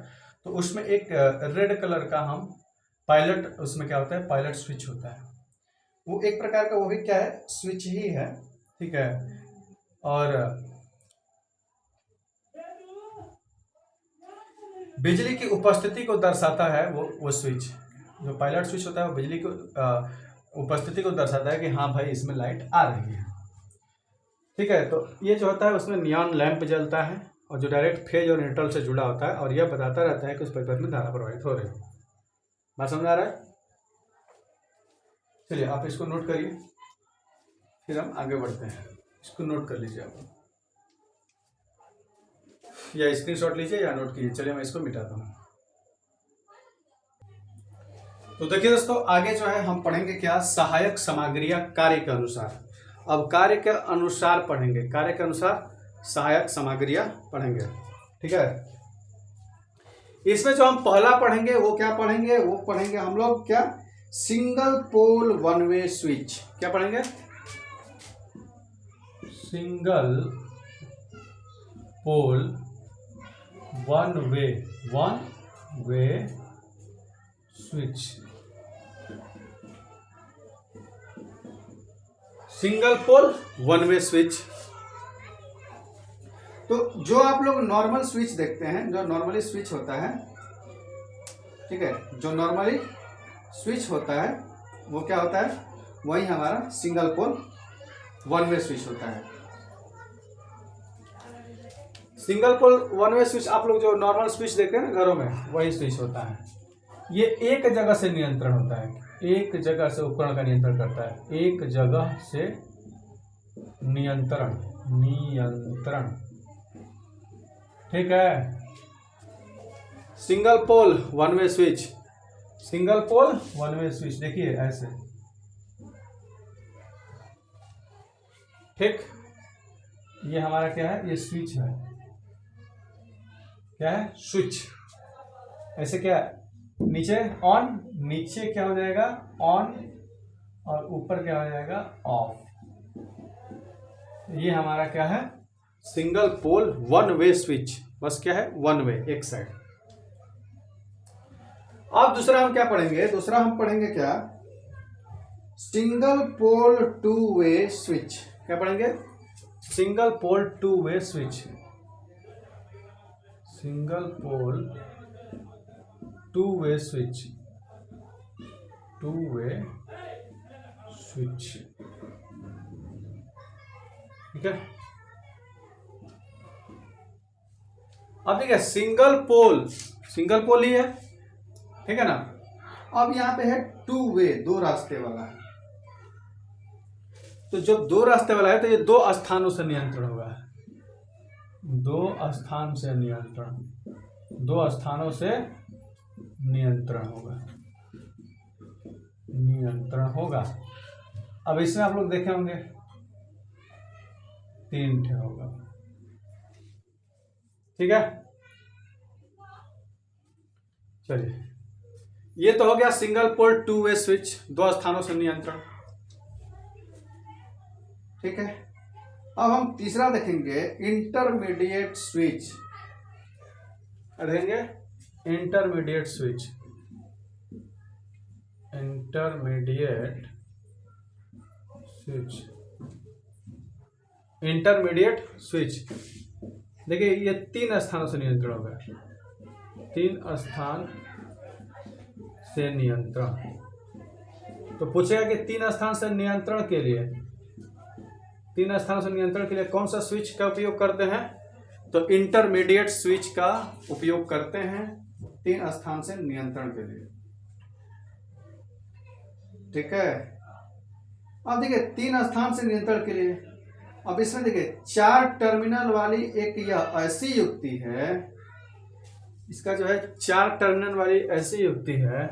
तो उसमें एक रेड कलर का हम पायलट, उसमें क्या होता है, पायलट स्विच होता है। वो एक प्रकार का वो भी क्या है, स्विच ही है, ठीक है। और बिजली की उपस्थिति को दर्शाता है वो स्विच, जो पायलट स्विच होता है वो बिजली की उपस्थिति को दर्शाता है कि हाँ भाई इसमें लाइट आ रही है, ठीक है। तो ये जो होता है उसमें नियॉन लैंप जलता है, और जो डायरेक्ट फेज और न्यूट्रल से जुड़ा होता है, और यह बताता रहता है कि उस परिपथ में धारा प्रवाहित हो रही है। बात समझ आ रहा है। चलिए आप इसको नोट करिए, फिर हम आगे बढ़ते हैं। इसको नोट कर लीजिए आप, या स्क्रीनशॉट लीजिए या नोट कीजिए। चलिए मैं इसको मिटाता हूँ। तो देखिए दोस्तों आगे जो है हम पढ़ेंगे क्या, सहायक सामग्रियां कार्य के अनुसार। अब कार्य के अनुसार पढ़ेंगे, कार्य के अनुसार सहायक सामग्रियां पढ़ेंगे, ठीक है। इसमें जो हम पहला पढ़ेंगे वो क्या पढ़ेंगे, वो पढ़ेंगे हम लोग क्या, single pole one way switch. क्या पढ़ेंगे, single pole one way switch. Single pole one way switch. तो जो आप लोग नॉर्मल स्विच देखते हैं, जो नॉर्मली स्विच होता है, ठीक है, जो नॉर्मली स्विच होता है वो क्या होता है, वही हमारा single pole one way switch होता है। Single pole one way switch आप लोग जो नॉर्मल स्विच देखते हैं ना घरों में, वही स्विच होता है। ये एक जगह से नियंत्रण होता है, एक जगह से उपकरण का नियंत्रण करता है, एक जगह से नियंत्रण, ठीक है। Single pole one way switch, single pole one way switch देखिए ऐसे, ठीक। ये हमारा क्या है, ये स्विच है, क्या है, स्विच। ऐसे क्या है, नीचे ऑन, नीचे क्या हो जाएगा ऑन, और ऊपर क्या हो जाएगा ऑफ। ये हमारा क्या है, single pole one way switch. बस क्या है, वन वे, एक साइड। अब दूसरा हम क्या पढ़ेंगे, दूसरा हम पढ़ेंगे क्या, single pole two way switch. क्या पढ़ेंगे, single pole two way switch, single pole two way switch, two way switch, ठीक है। अब देखिए सिंगल पोल ही है, ठीक है ना। अब यहां पे है टू वे, दो रास्ते वाला है। तो जब दो रास्ते वाला है तो ये दो स्थानों से नियंत्रण होगा, दो स्थान से नियंत्रण, दो स्थानों से नियंत्रण होगा। अब इसमें आप लोग देखे होंगे तीन ठे होगा, ठीक है। चलिए, ये तो हो गया single pole two way switch, दो स्थानों से नियंत्रण, ठीक है। अब हम तीसरा देखेंगे, इंटरमीडिएट स्विच। देखेंगे intermediate switch, intermediate switch, intermediate switch. देखिए ये तीन स्थानों से नियंत्रण होगा, तीन स्थान से नियंत्रण। तो पूछेगा कि तीन स्थान से नियंत्रण के लिए, तीन स्थानों से नियंत्रण के लिए कौन सा स्विच का उपयोग करते हैं, तो इंटरमीडिएट स्विच का उपयोग करते हैं तीन स्थान से नियंत्रण के लिए, ठीक है। अब देखिए तीन स्थान से नियंत्रण के लिए, अब इसमें देखिए चार टर्मिनल वाली एक यह ऐसी युक्ति है, इसका जो है चार टर्मिनल वाली ऐसी युक्ति है,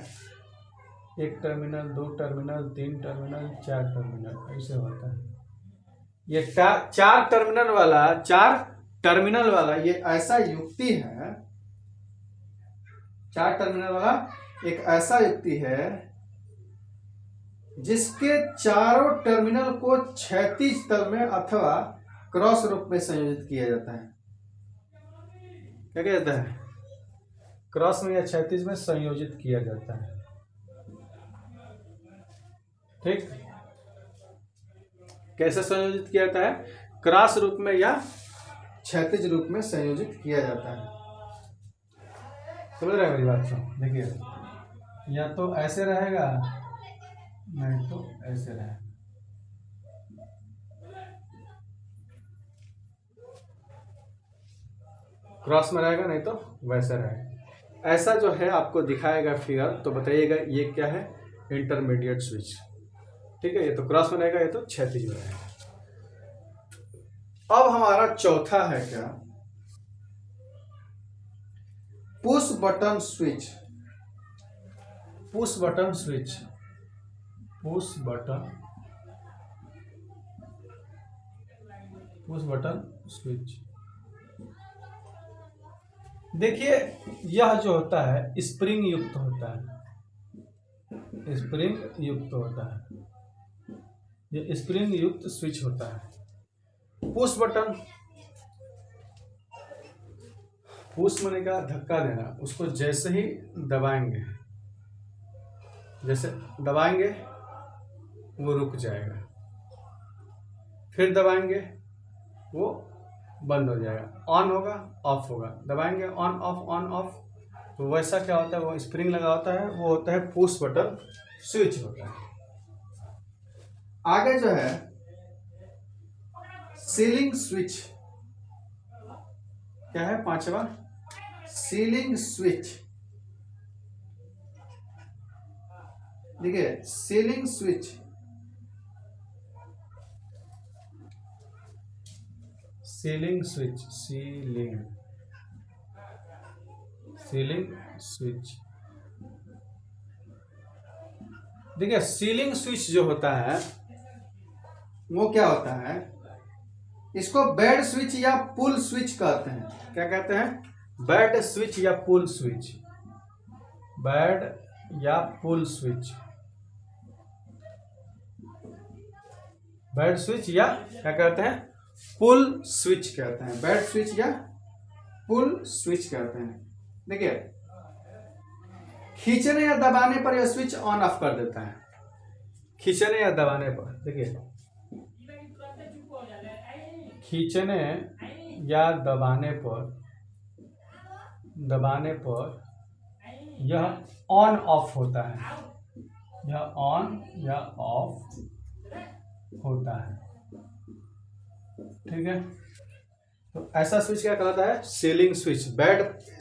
एक टर्मिनल, दो टर्मिनल, तीन टर्मिनल, चार टर्मिनल, ऐसे होता है। ये चार टर्मिनल वाला ये ऐसा युक्ति है, चार टर्मिनल वाला एक ऐसा युक्ति है जिसके चारों टर्मिनल को क्षैतिज तल में अथवा क्रॉस रूप में संयोजित किया जाता है। क्या किया जाता है, क्रॉस में या क्षैतिज में संयोजित किया जाता है, ठीक। कैसे संयोजित किया जाता है, क्रॉस रूप में या क्षैतिज रूप में संयोजित किया जाता है। समझ रहे हैं मेरी बात को, देखिए या तो ऐसे रहेगा, नहीं तो ऐसे रहेगा। क्रॉस में रहेगा, नहीं तो वैसे रहेगा। ऐसा जो है आपको दिखाएगा फिगर, तो बताइएगा ये क्या है, इंटरमीडिएट स्विच, ठीक है। ये तो क्रॉस में रहेगा, ये तो क्षैतिज में रहेगा। अब हमारा चौथा है क्या, push button switch, push button switch, push button switch. देखिए यह जो होता है स्प्रिंग युक्त होता है, स्प्रिंग युक्त होता है, ये स्प्रिंग युक्त स्विच होता है। पुश बटन, पुश माने का धक्का देना, उसको जैसे ही दबाएंगे, जैसे दबाएंगे वो रुक जाएगा, फिर दबाएंगे वो बंद हो जाएगा, ऑन होगा ऑफ होगा, दबाएंगे ऑन ऑफ। तो वैसा क्या होता है, वो स्प्रिंग लगा होता है, वो होता है पुश बटन स्विच होता है। आगे जो है सीलिंग स्विच, क्या है पांचवा, सीलिंग स्विच। देखिए ceiling switch, ceiling switch, ceiling switch. देखिए सीलिंग स्विच जो होता है वो क्या होता है, इसको बेड स्विच या पुल स्विच कहते हैं। क्या कहते हैं, बेड स्विच या पुल स्विच, बेड या पुल स्विच, बेड स्विच या क्या कहते हैं, पुल स्विच कहते हैं, बेड स्विच या पुल स्विच कहते हैं। देखिए खींचने या दबाने पर यह स्विच ऑन ऑफ कर देता है, खींचने या दबाने पर, देखिए खींचने या दबाने पर यह ऑन ऑफ होता है, यह ऑन या ऑफ होता है। ठीक है, तो ऐसा स्विच क्या कहलाता है, सीलिंग स्विच।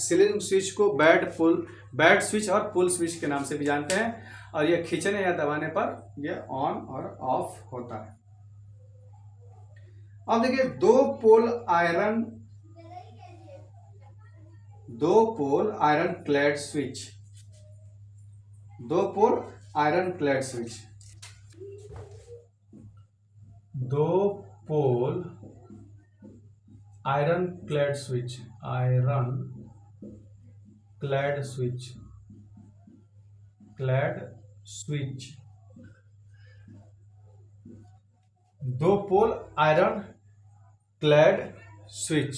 सीलिंग स्विच को बेड स्विच और पुल स्विच के नाम से भी जानते हैं, और यह खींचने या दबाने पर यह ऑन और ऑफ होता है। अब देखिए दो पोल आयरन क्लैड स्विच, दो पोल आयरन क्लैड स्विच, दो pole iron clad switch, iron clad switch, clad switch, दो पोल आयरन क्लैड स्विच।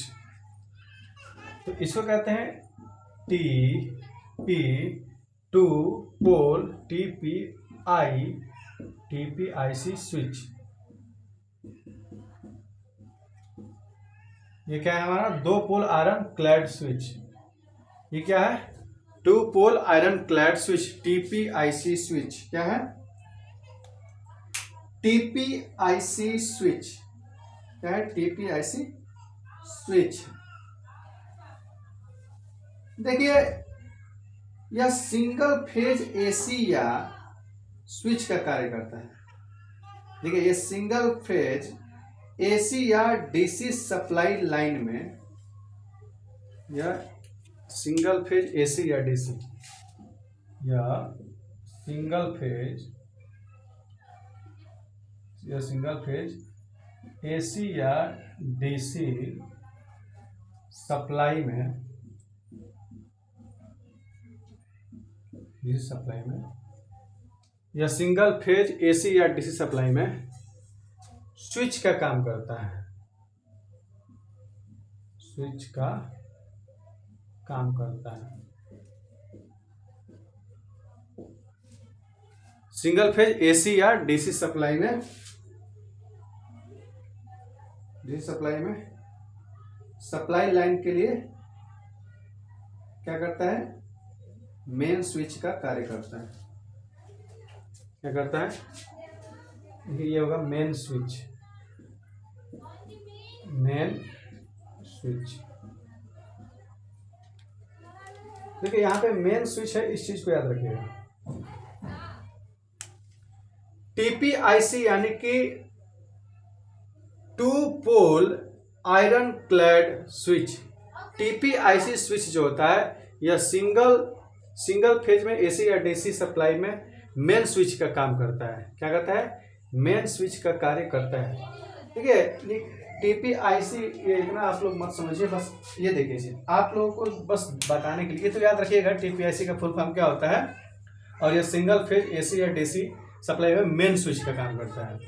तो इसको कहते हैं TP, two pole TPIC switch. ये क्या है हमारा, दो पोल आयरन क्लैड स्विच। ये क्या है, two pole iron clad switch, TPIC switch. क्या है, टीपीआईसी स्विच। क्या है, टीपीआईसी स्विच। देखिए यह सिंगल फेज एसी या स्विच का कार्य करता है। देखिए ये सिंगल फेज एसी या डीसी सप्लाई लाइन में, या सिंगल फेज एसी या डीसी, या सिंगल फेज एसी या डीसी सप्लाई में, या सिंगल फेज एसी या डीसी सप्लाई में स्विच का काम करता है, स्विच का काम करता है। सिंगल फेज एसी या डीसी सप्लाई में, सप्लाई लाइन के लिए क्या करता है, मेन स्विच का कार्य करता है। क्या करता है, ये होगा मेन स्विच, देखिए यहां पे मेन स्विच है, इस चीज को याद रखिएगा। टीपीआईसी यानी कि two pole iron clad switch. TPIC switch जो होता है यह सिंगल फेज में एसी या डीसी सप्लाई में मेन स्विच का काम करता है। क्या करता है, मेन स्विच का कार्य करता है। ठीक है, टीपीआईसी ये इतना आप लोग मत समझिए, बस ये देखिए आप लोगों को बस बताने के लिए तो याद रखिएगा टीपीआईसी का फुल फॉर्म क्या होता है, और यह सिंगल फेज एसी या डीसी सप्लाई में मेन स्विच का काम करता है।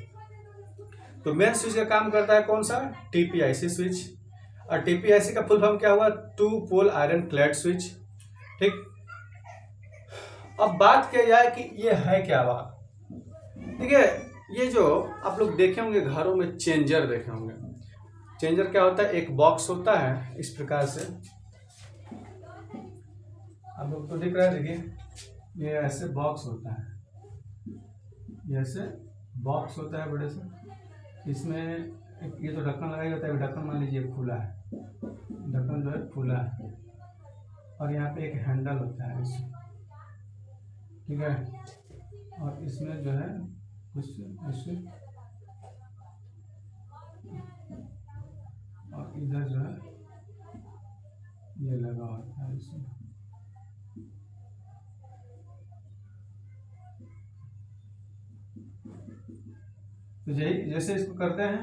तो मेन स्विच का काम करता है कौन सा, टीपीआईसी स्विच। और टीपीआईसी का फुल फॉर्म क्या हुआ, two pole iron clad switch. ठीक, अब बात किया जाए कि ये है क्या बात। ठीक है, ये जो आप लोग देखे होंगे घरों में चेंजर देखे होंगे, चेंजर क्या होता है, एक बॉक्स होता है इस प्रकार से, आप लोग को दिख रहा है, देखिए ये ऐसे बॉक्स होता है, ये ऐसे बॉक्स होता है बड़े से, इसमें ये तो ढक्कन लगाया होता है, ढक्कन मान लीजिए खुला है, ढक्कन जो है खुला है, और यहाँ पे एक हैंडल होता है इसमें, ठीक है, और इसमें जो है कुछ ऐसे, और इधर जो है ये लगा होता है इसमें। तो यही जैसे इसको करते हैं,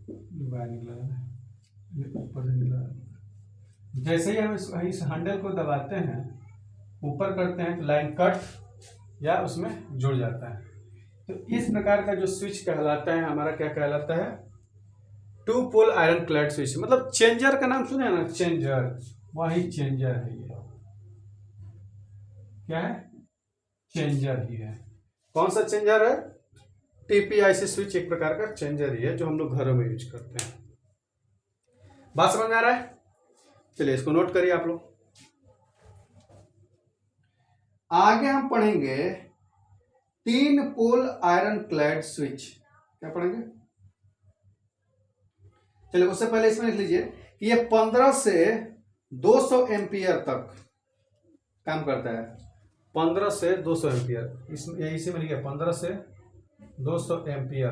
ये बाहर निकला है, ये ऊपर से निकला है, जैसे ही हम इस हैंडल को दबाते हैं, ऊपर करते हैं, तो लाइन कट या उसमें जुड़ जाता है। तो इस प्रकार का जो स्विच कहलाता है हमारा, क्या कहलाता है, two pole iron clad switch. मतलब चेंजर का नाम सुने ना, चेंजर, वही चेंजर है ये, क्या है, चेंजर ही है। कौन सा चेंजर है, टीपीआईसी स्विच एक प्रकार का चेंजर ही है जो हम लोग घरों में यूज करते हैं। बात समझ में आ रहा है? चलिए इसको नोट करिए आप लोग। आगे हम पढ़ेंगे 3 पोल आयरन क्लैड स्विच। क्या पढ़ेंगे? चलिए उससे पहले इसमें लिख लीजिए कि ये 15 से 200 एम्पियर तक काम करता है। 15 से 200 एम्पियर, इसमें इसी में लिखिए 15 से 200 एम्पियर।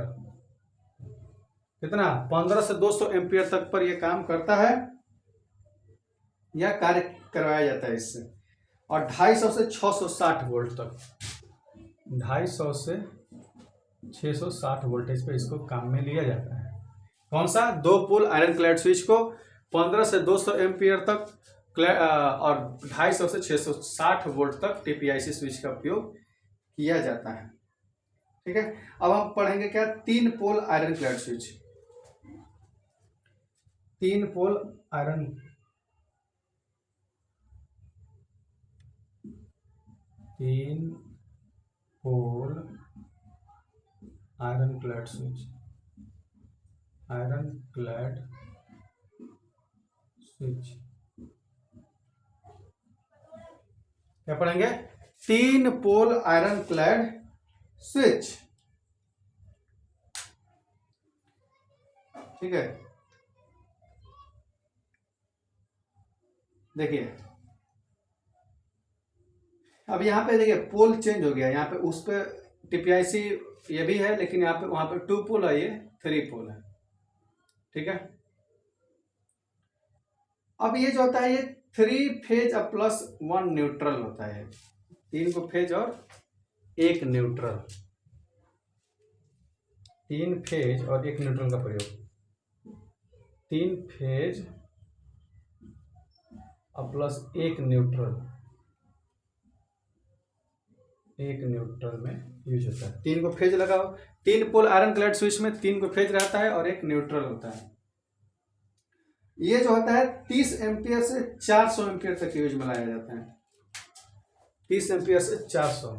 कितना? 15 से 200 एम्पियर तक पर यह काम करता है या कार्य करवाया जाता है इससे। और 250 से 660 वोल्ट तक, 250 से 660 वोल्टेज पे इसको काम में लिया जाता है। कौन सा? 2 पोल आयरन क्लैड स्विच को 15 से 200 एम्पियर तक और 250 से 660 वोल्ट तक टीपीआईसी स्विच का उपयोग किया जाता है। ठीक है, अब हम पढ़ेंगे क्या, 3 pole iron clad switch. 3 pole iron clad switch, iron clad switch. क्या पढ़ेंगे? 3 पोल आयरन क्लैड स्विच। ठीक है, देखिए अब यहाँ पे देखिए पोल चेंज हो गया, यहाँ पे उस पे टीपीआईसी ये भी है, लेकिन यहाँ पे वहां पे 2 पोल है, ये 3 पोल है। ठीक है, अब ये जो होता है ये 3 फेज और प्लस 1 न्यूट्रल होता है। 3 को फेज और 1 न्यूट्रल, 3 फेज और 1 न्यूट्रल का प्रयोग। 3 फेज और प्लस 1 न्यूट्रल, 1 न्यूट्रल में यूज होता है। 3 को फेज लगाओ, 3 पोल आयरन क्लैड स्विच में 3 को फेज रहता है और 1 न्यूट्रल होता है। ये जो होता है 30 एम्पियर से 400 एम्पियर तक यूज में लाया जाता है। 30 एम्पियर से 400,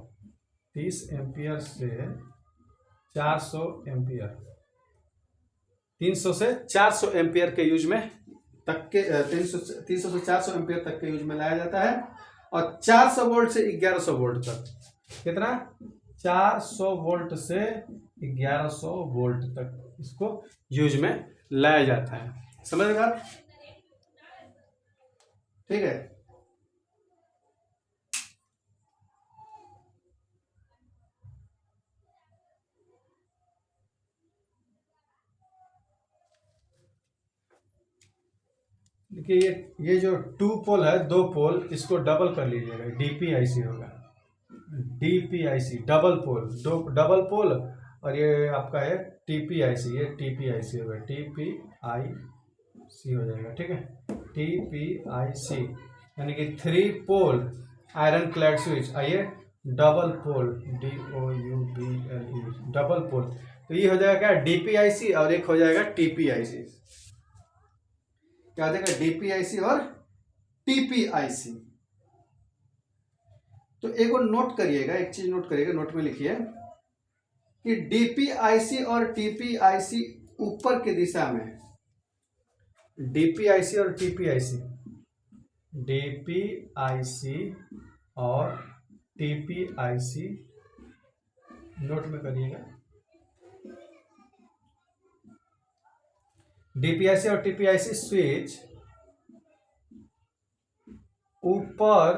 30 एम्पियर से 400 एम्पियर, 300 से 400 एम्पियर के यूज में तक के 300 से 400 एम्पियर तक के यूज में लाया जाता है। और 400 वोल्ट से 1100 वोल्ट तक, कितना? 400 वोल्ट से 1100 वोल्ट तक इसको यूज में लाया जाता है। समझ गए आप? ठीक है, देखिए ये जो 2 पोल है, 2 पोल, इसको डबल कर लीजिएगा, डीपीआईसी होगा, डीपीआईसी डबल पोल, डबल पोल, और ये आपका है टीपीआईसी, ये टीपीआईसी होगा, टीपीआईसी हो जाएगा। ठीक है, टीपीआईसी यानी कि 3 पोल आयरन क्लैड स्विच। आइए double pole, DOUBLE, double pole, तो ये हो जाएगा क्या, डीपीआईसी, और एक हो जाएगा टीपीआईसी। क्या हो जाएगा? डीपीआईसी और टीपीआईसी। तो एक और नोट करिएगा, एक चीज नोट करिएगा, नोट में लिखिए कि डीपीआईसी और टीपीआईसी ऊपर की दिशा में डीपीआईसी और टीपीआईसी, डीपीआईसी और टीपीआईसी नोट में करिएगा। डीपीआईसी और टीपीआईसी स्विच ऊपर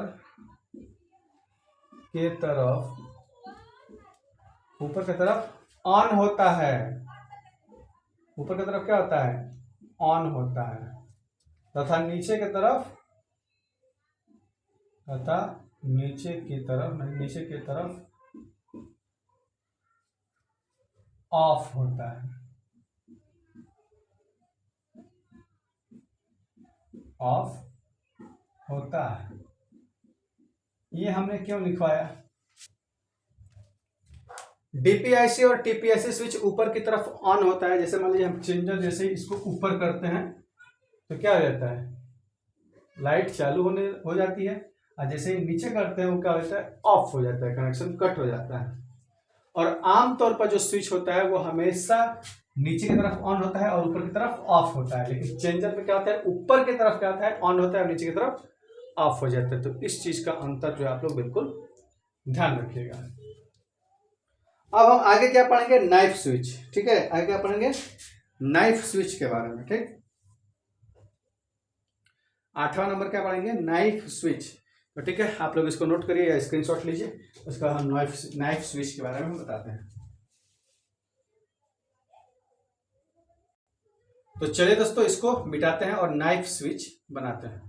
की तरफ ऑन होता है। ऊपर की तरफ क्या होता है? ऑन होता है। तथा नीचे की तरफ ऑफ होता है। ऑफ होता है। ये हमने क्यों लिखवाया? डीपीआईसी और टीपीआईसी स्विच ऊपर की तरफ ऑन होता है। जैसे मान लीजिए हम चेंजर जैसे इसको ऊपर करते हैं तो क्या हो जाता है? लाइट चालू हो जाती है। और जैसे ही नीचे करते हैं वो क्या होता है? ऑफ हो जाता है, कनेक्शन कट हो जाता है। और आमतौर पर जो स्विच होता है वो हमेशा नीचे की तरफ ऑन होता है और ऊपर की तरफ ऑफ होता है। लेकिन चेंजर में क्या होता है? ऊपर की तरफ क्या होता है? ऑन होता है और नीचे की तरफ ऑफ हो जाता है। तो इस चीज का अंतर जो है आप लोग बिल्कुल ध्यान रखिएगा। अब हम आगे क्या पढ़ेंगे? Knife switch. ठीक है, आगे क्या पढ़ेंगे? नाइफ स्विच के बारे में। ठीक, 8वां नंबर क्या पढ़ेंगे? Knife switch. तो ठीक है, आप लोग इसको नोट करिए या स्क्रीनशॉट लीजिए। उसका हम नाइफ स्विच के बारे में बताते हैं। तो चलिए दोस्तों, इसको मिटाते हैं और नाइफ स्विच बनाते हैं।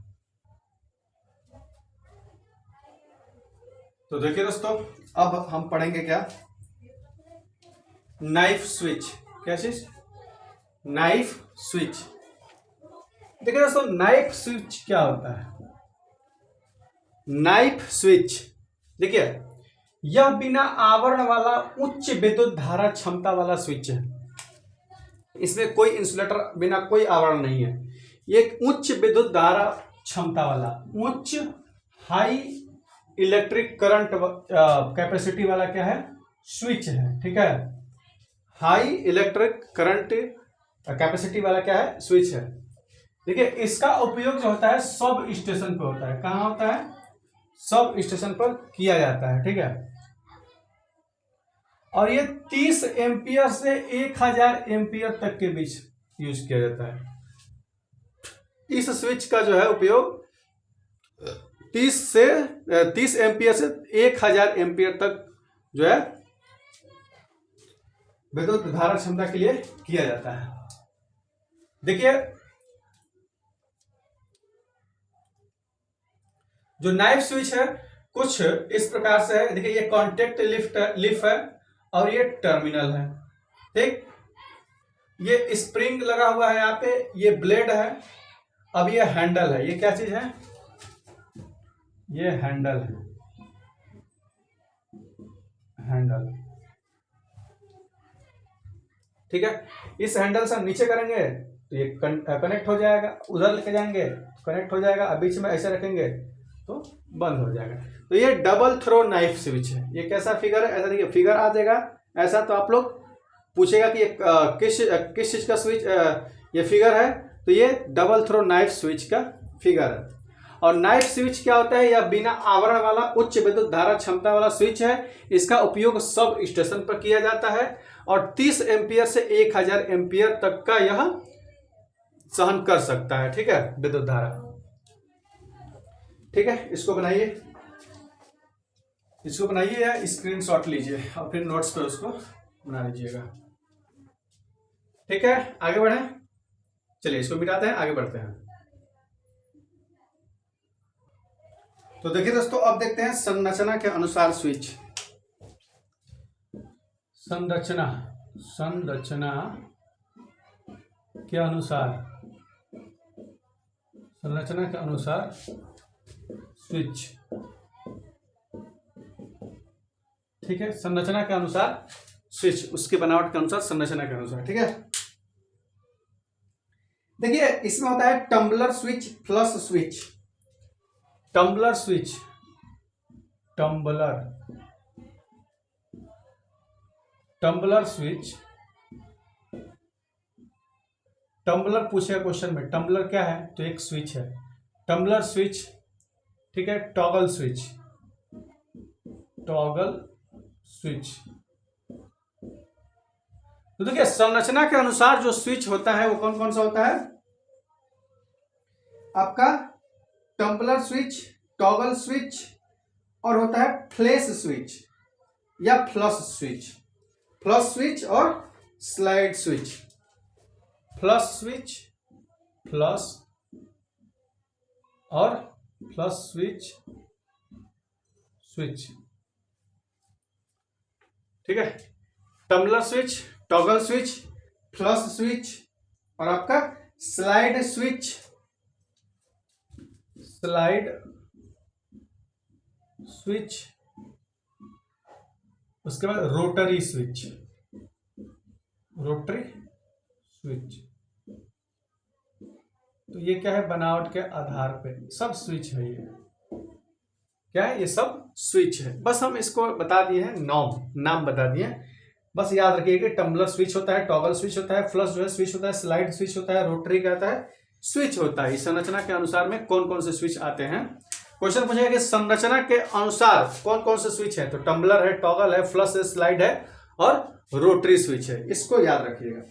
तो देखिए दोस्तों, अब हम पढ़ेंगे क्या? Knife switch. क्या चीज? Knife switch. देखिए दोस्तों, नाइफ स्विच क्या होता है? नाइफ स्विच देखिए, यह बिना आवरण वाला उच्च विद्युत धारा क्षमता वाला स्विच है। इसमें कोई इंसुलेटर, बिना कोई आवरण नहीं है। ये एक उच्च विद्युत धारा क्षमता वाला, उच्च हाई इलेक्ट्रिक करंट कैपेसिटी वाला क्या है? स्विच है। ठीक है, हाई इलेक्ट्रिक करंट कैपेसिटी वाला क्या है? स्विच है। देखिए, इसका उपयोग जो होता है सब स्टेशन पर होता है। कहां होता है? सब स्टेशन पर किया जाता है। ठीक है, और ये 30 एम्पियर से 1000 एम्पियर तक के बीच यूज किया जाता है। इस स्विच का जो है उपयोग 30 एम्पियर से 1000 एम्पियर तक जो है विद्युत धारा क्षमता के लिए किया जाता है। देखिए, जो नाइफ स्विच है कुछ इस प्रकार से है। देखिए, ये कॉन्टेक्ट लिफ है और ये टर्मिनल है। ठीक, ये स्प्रिंग लगा हुआ है यहाँ पे, ये ब्लेड है। अब ये हैंडल है। ये क्या चीज है? ये हैंडल है। हैंडल, ठीक है। इस हैंडल से हम नीचे करेंगे तो ये कनेक्ट हो जाएगा, उधर लेके जाएंगे कनेक्ट हो जाएगा, अब बीच में ऐसे रखेंगे तो बंद हो जाएगा। तो ये डबल थ्रो नाइफ स्विच है। ये कैसा फिगर है? ऐसा देखिए, फिगर आ जाएगा ऐसा। तो आप लोग पूछेगा कि किस चीज का स्विच ये फिगर है? तो ये डबल थ्रो नाइफ स्विच का फिगर है। और नाइफ स्विच क्या होता है? यह बिना आवरण वाला उच्च विद्युत धारा क्षमता वाला स्विच है। इसका उपयोग सब स्टेशन पर किया जाता है और 30 एम्पियर से 1000 एम्पियर तक का यह सहन कर सकता है। ठीक है, विद्युत धारा। ठीक है, इसको बनाइए या स्क्रीनशॉट लीजिए और फिर नोट्स पे उसको बना लीजिएगा। ठीक है, आगे बढ़े। चलिए इसको मिटाते हैं, आगे बढ़ते हैं। तो देखिए दोस्तों, अब देखते हैं संरचना के अनुसार स्विच। संरचना के अनुसार स्विच। ठीक है, संरचना के अनुसार स्विच, उसके बनावट के अनुसार, संरचना के अनुसार। ठीक है, देखिए इसमें होता है tumbler switch, flush switch. Tumbler switch, tumbler switch tumbler पूछेगा क्वेश्चन में, टम्बलर क्या है, तो एक स्विच है, टम्बलर स्विच, ठीक है, टॉगल स्विच, टॉगल स्विच। तो देखिए संरचना के अनुसार जो स्विच होता है वो कौन कौन सा होता है आपका, टम्बलर स्विच, टॉगल स्विच, और होता है फ्लैश स्विच या फ्लश स्विच, फ्लश स्विच और slide switch, flush switch, flush और फ्लश स्विच, स्विच, ठीक है, tumbler switch, toggle switch, flush switch और आपका स्लाइड स्विच, स्लाइड स्विच, उसके बाद रोटरी स्विच, रोटरी स्विच। तो ये क्या है, बनावट के आधार पे सब स्विच है, ये क्या है, ये सब स्विच है। बस हम इसको बता दिए हैं, नाम बता दिए, बस याद रखिए कि टम्बलर स्विच होता है, टॉगल स्विच होता है, फ्लश जो है स्विच होता है, स्लाइड स्विच होता है, रोटरी क्या होता है, स्विच होता है। इस संरचना के अनुसार में कौन कौन से स्विच आते हैं, क्वेश्चन पूछेगा कि संरचना के अनुसार कौन कौन से स्विच है, तो टम्बलर है, टॉगल है, फ्लश है, स्लाइड है और रोटरी स्विच है, इसको याद रखिएगा।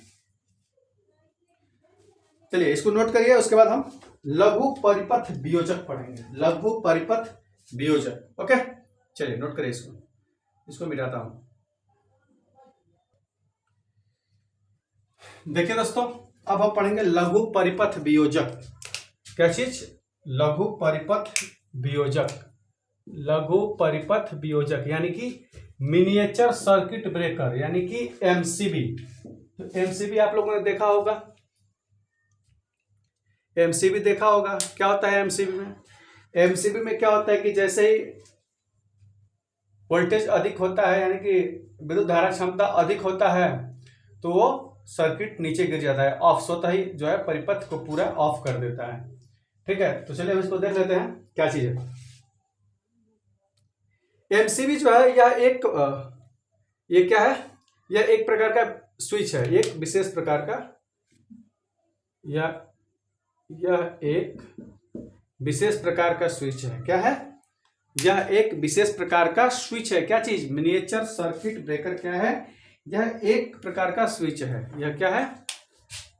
चलिए इसको नोट करिए, उसके बाद हम लघु परिपथ वियोजक पढ़ेंगे, लघु परिपथ वियोजक। ओके चलिए नोट करिए, इसको मिटाता हूं। देखिए दोस्तों, अब हम पढ़ेंगे लघु परिपथ वियोजक। क्या चीज, लघु परिपथ वियोजक, लघु परिपथ वियोजक यानी कि मिनिएचर सर्किट ब्रेकर यानी कि एमसीबी। तो एमसीबी आप लोगों ने देखा होगा, एमसीबी देखा होगा, क्या होता है एमसीबी में, एमसीबी में क्या होता है कि जैसे ही वोल्टेज अधिक होता है यानी कि विद्युत धारा क्षमता अधिक होता है तो वो सर्किट नीचे गिर जाता है, ऑफ स्वतः ही जो है परिपथ को पूरा ऑफ कर देता है। ठीक है, तो चलिए हम इसको देख लेते हैं क्या चीज है। एमसीबी जो है यह एक ये क्या है, यह एक प्रकार का स्विच है, एक विशेष प्रकार का, यह एक विशेष प्रकार का स्विच है। क्या है, यह एक विशेष प्रकार का स्विच है। क्या चीज, मिनिएचर सर्किट ब्रेकर क्या है, यह एक प्रकार का स्विच है। यह क्या है,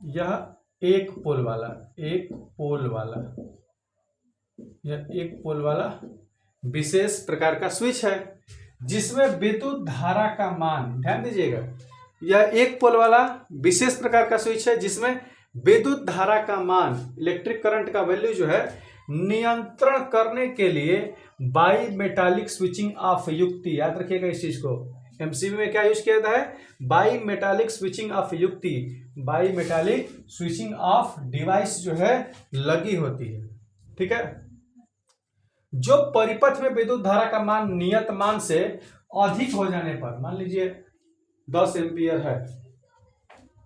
यह एक पोल वाला, एक पोल वाला, यह एक पोल वाला विशेष प्रकार का स्विच है जिसमें विद्युत धारा का मान, ध्यान दीजिएगा, यह एक पोल वाला विशेष प्रकार का स्विच है जिसमें विद्युत धारा का मान, इलेक्ट्रिक करंट का वैल्यू जो है नियंत्रण करने के लिए बाई मेटालिक स्विचिंग ऑफ युक्ति, याद रखिएगा इस चीज को, एमसीबी में क्या यूज किया जाता है, बाई मेटालिक स्विचिंग ऑफ युक्ति, by metallic switching off device जो है लगी होती है। ठीक है, जो परिपथ में विद्युत धारा का मान नियत मान से अधिक हो जाने पर, मान लीजिए 10 एम्पियर है,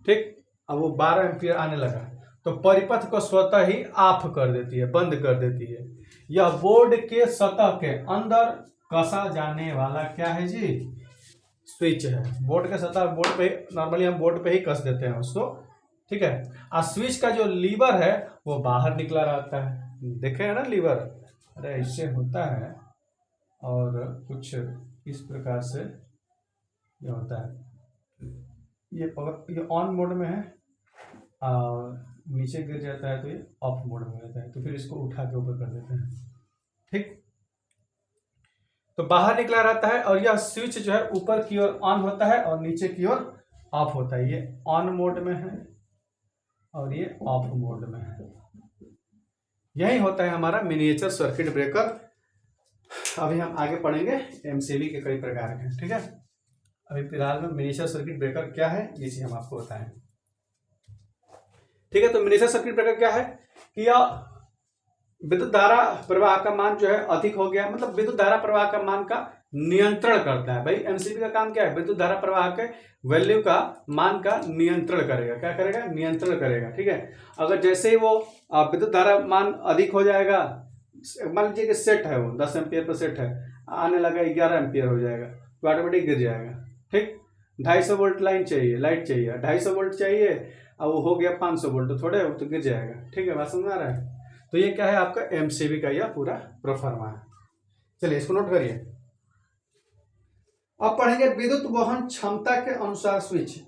ठीक, अब वो 12 एम्पियर आने लगा तो परिपथ को स्वतः ही ऑफ कर देती है, बंद कर देती है। यह बोर्ड के सतह के अंदर कसा जाने वाला क्या है जी, स्विच है। बोर्ड के सतह, बोर्ड पे नॉर्मली हम बोर्ड पे ही कस देते हैं उसको, ठीक है। और स्विच का जो लीवर है वो बाहर निकला रहता है, देखे है ना लीवर, अरे इससे होता है और कुछ इस प्रकार से ये होता है, ये ऑन मोड में है और नीचे गिर जाता है तो ये ऑफ मोड में रहता है, तो फिर इसको उठा के ऊपर कर देते हैं, ठीक। तो बाहर निकला रहता है और यह स्विच जो है ऊपर की ओर ऑन होता है और नीचे की ओर ऑफ होता है। ये ऑन मोड में है और ये ऑफ मोड में है। यही होता है हमारा मिनिएचर सर्किट ब्रेकर। अभी हम आगे पढ़ेंगे एमसीबी के कई प्रकार के, ठीक है। अभी फिलहाल में मिनिएचर सर्किट ब्रेकर क्या है ये चीज हम आपको बताएं, ठीक है। तो मिनिएचर सर्किट ब्रेकर क्या है कि यह विद्युत धारा प्रवाह का मान जो है अधिक हो गया, मतलब विद्युत धारा प्रवाह का मान का नियंत्रण करता है। भाई एमसीबी का काम क्या है, विद्युत धारा प्रवाह के वैल्यू का मान का नियंत्रण करेगा। क्या करेगा, नियंत्रण करेगा, ठीक है। अगर जैसे ही वो विद्युत धारा मान अधिक हो जाएगा, मान लीजिए कि सेट है वो 10 एम्पियर पर सेट है, आने लगा 11 एम्पियर हो जाएगा तो ऑटोमेटिक गिर जाएगा, ठीक। 250 वोल्ट लाइन चाहिए, लाइट चाहिए, 250 वोल्ट चाहिए अब वो हो गया 500 वोल्ट, तो थोड़े तो गिर जाएगा। ठीक है, बात समझ में आ रहा है? तो ये क्या है आपका एमसीबी का यह पूरा प्रोफार्मा है। चलिए इसको नोट करिए। अब पढ़ेंगे विद्युत वहन क्षमता के अनुसार स्विच।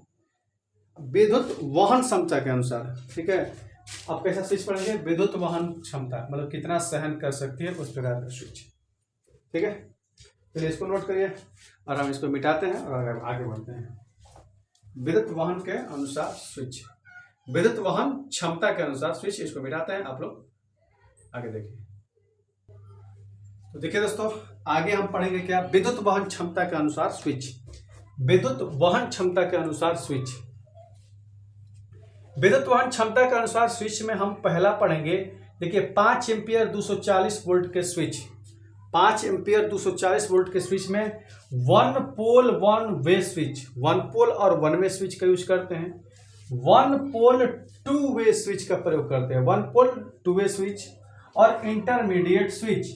विद्युत वहन क्षमता के अनुसार, ठीक है। अब कैसा स्विच पढ़ेंगे? विद्युत वहन क्षमता मतलब कितना सहन कर सकती है उस प्रकार का स्विच। ठीक है, चलिए इसको नोट करिए और हम इसको मिटाते हैं और आगे बढ़ते हैं। विद्युत वहन के अनुसार स्विच, विद्युत वहन क्षमता के अनुसार स्विच, इसको मिटाते हैं। आप लोग आगे देखिए। तो देखिए दोस्तों, आगे हम पढ़ेंगे क्या? विद्युत वहन क्षमता के अनुसार स्विच। विद्युत वहन क्षमता के अनुसार स्विच, विद्युत वहन क्षमता के अनुसार स्विच में हम पहला पढ़ेंगे। देखिए 5 एम्पियर 240 वोल्ट के स्विच, 5 एम्पियर 240 वोल्ट के स्विच में one pole one way switch, one pole और वन वे स्विच का यूज करते हैं। One pole two way switch का प्रयोग करते हैं, one pole two way switch और intermediate switch,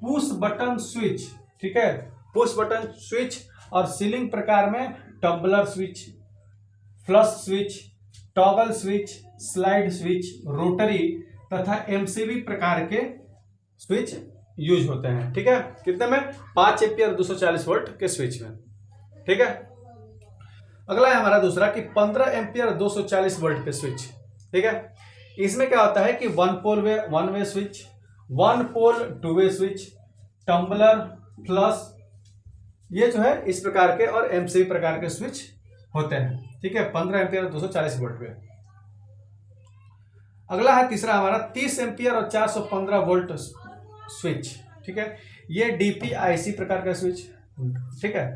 push button switch. ठीक है, पुश बटन स्विच और सीलिंग प्रकार में tumbler switch, flush switch, toggle switch, slide switch, rotary तथा एमसीबी प्रकार के स्विच यूज होते हैं। ठीक है, कितने में? 5 एम्पियर 240 वोल्ट के स्विच में। ठीक है, अगला है हमारा दूसरा कि 15 एम्पियर 240 वोल्ट के स्विच। ठीक है, इसमें क्या होता है कि one way switch, one pole two way switch, tumbler, flush, ये जो है इस प्रकार के और एमसीबी प्रकार के स्विच होते हैं। ठीक है, 15 एम्पियर 240 वोल्ट पे। अगला है तीसरा हमारा 30 एम्पियर और 415 वोल्ट स्विच। ठीक है, ये डीपीआईसी प्रकार का स्विच। ठीक है,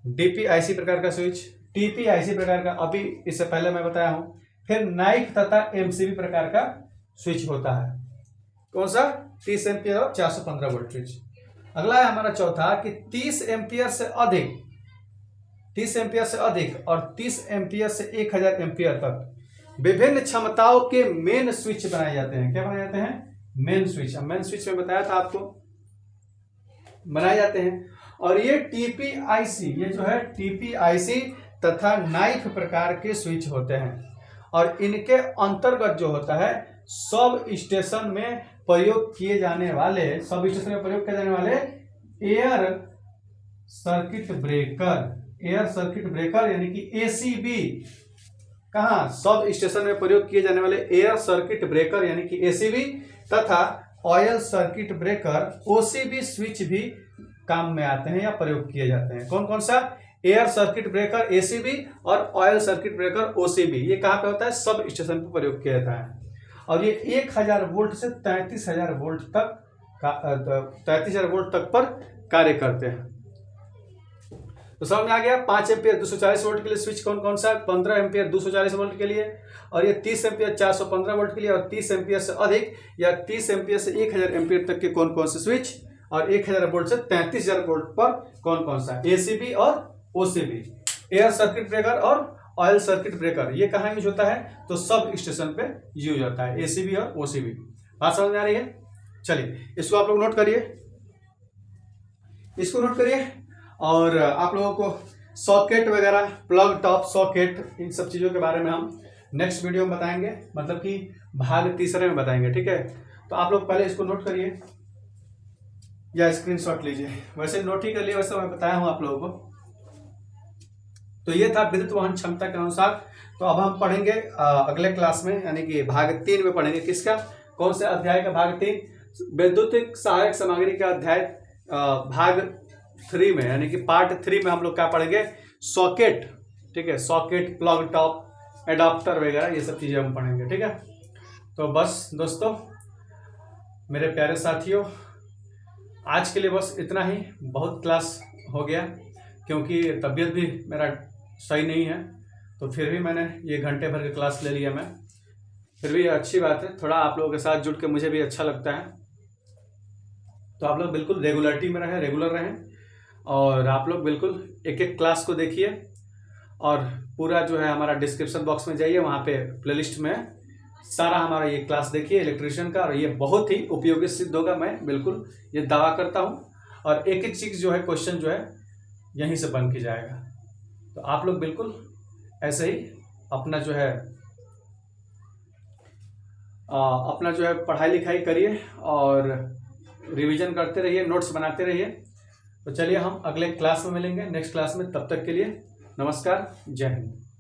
डीपीआईसी प्रकार का स्विच, टीपीआईसी प्रकार का, अभी इससे पहले मैं बताया हूं। फिर नाइक तथा एमसीबी प्रकार का स्विच होता है। कौन सा? 30 एम्पियर और 415 वोल्ट स्विच। अगला है हमारा चौथा कि 30 एम्पियर से अधिक, 30 एम्पियर से अधिक और 30 एम्पियर से 1000 एम्पियर तक विभिन्न क्षमताओं के मेन स्विच बनाए जाते हैं। क्या बनाए जाते हैं? Main switch. अब मेन स्विच में बताया था आपको, बनाए जाते हैं। और ये टीपीआईसी, ये जो है टीपीआईसी तथा नाइक प्रकार के स्विच होते हैं। और इनके अंतर्गत जो होता है सब स्टेशन में प्रयोग किए जाने वाले, सब स्टेशन में प्रयोग किए जाने वाले air circuit breaker, air circuit breaker यानी कि एसीबी, कहाँ? सब स्टेशन में प्रयोग किए जाने वाले एयर सर्किट ब्रेकर यानी कि एसीबी तथा oil circuit breaker OCB switch भी काम में आते हैं या प्रयोग किए जाते हैं। कौन कौन सा? एयर सर्किट ब्रेकर एसीबी और ऑयल सर्किट ब्रेकर ओसीबी। ये कहाँ पे होता है? सब स्टेशन पे प्रयोग किया जाता है। और ये 1000 वोल्ट से 33000 वोल्ट तक 33000 वोल्ट तक पर कार्य करते हैं। तो समझ में आ गया? 5 एम्पियर 240 वोल्ट के लिए स्विच कौन कौन सा? 15 एम्पियर 240 वोल्ट के लिए, और ये 30 एम्पियर 415 वोल्ट के लिए, और 30 एम्पियर से अधिक या 30 एम्पियर से 1000 एम्पियर तक के कौन कौन से स्विच, और 1000 वोल्ट से 33000 वोल्ट पर कौन कौन सा? एसीबी और ओसीबी, एयर सर्किट ब्रेकर और ऑयल सर्किट ब्रेकर। ये कहाँ यूज होता है? तो सब स्टेशन पे यूज होता है, एसीबी और ओसीबी। बात समझ में आ रही है? चलिए इसको आप लोग नोट करिए, इसको नोट करिए। और आप लोगों को सॉकेट वगैरह, प्लग टॉप सॉकेट, इन सब चीज़ों के बारे में हम नेक्स्ट वीडियो में बताएंगे, मतलब कि भाग तीसरे में बताएंगे। ठीक है, तो आप लोग पहले इसको नोट करिए या स्क्रीनशॉट लीजिए। वैसे नोट ही कर लिए, वैसे मैं बताया हूं आप लोगों को। तो ये था विद्युत वहन क्षमता के अनुसार। तो अब हम पढ़ेंगे अगले क्लास में, यानी कि भाग 3 में पढ़ेंगे। किसका? कौन से अध्याय का? भाग 3, वैद्युतिक सहायक सामग्री का अध्याय भाग 3 में, यानी कि पार्ट 3 में हम लोग क्या पढ़ेंगे? सॉकेट। ठीक है, सॉकेट, प्लग टॉप, एडाप्टर वगैरह, ये सब चीजें हम पढ़ेंगे। ठीक है, तो बस दोस्तों, मेरे प्यारे साथियों, आज के लिए बस इतना ही। बहुत क्लास हो गया क्योंकि तबीयत भी मेरा सही नहीं है, तो फिर भी मैंने ये घंटे भर की क्लास ले लिया मैं। फिर भी अच्छी बात है, थोड़ा आप लोगों के साथ जुड़ के मुझे भी अच्छा लगता है। तो आप लोग बिल्कुल रेगुलरिटी में रहें, रेगुलर रहें, और आप लोग बिल्कुल एक एक क्लास को देखिए। और पूरा जो है हमारा डिस्क्रिप्शन बॉक्स में जाइए, वहाँ पे प्लेलिस्ट में सारा हमारा ये क्लास देखिए इलेक्ट्रिशियन का, और ये बहुत ही उपयोगी सिद्ध होगा, मैं बिल्कुल ये दावा करता हूँ। और एक एक चीज़ जो है, क्वेश्चन जो है यहीं से बन के जाएगा। तो आप लोग बिल्कुल ऐसे ही अपना जो है अपना जो है पढ़ाई लिखाई करिए और रिवीजन करते रहिए, नोट्स बनाते रहिए। तो चलिए हम अगले क्लास में मिलेंगे, नेक्स्ट क्लास में। तब तक के लिए नमस्कार, जय हिंद।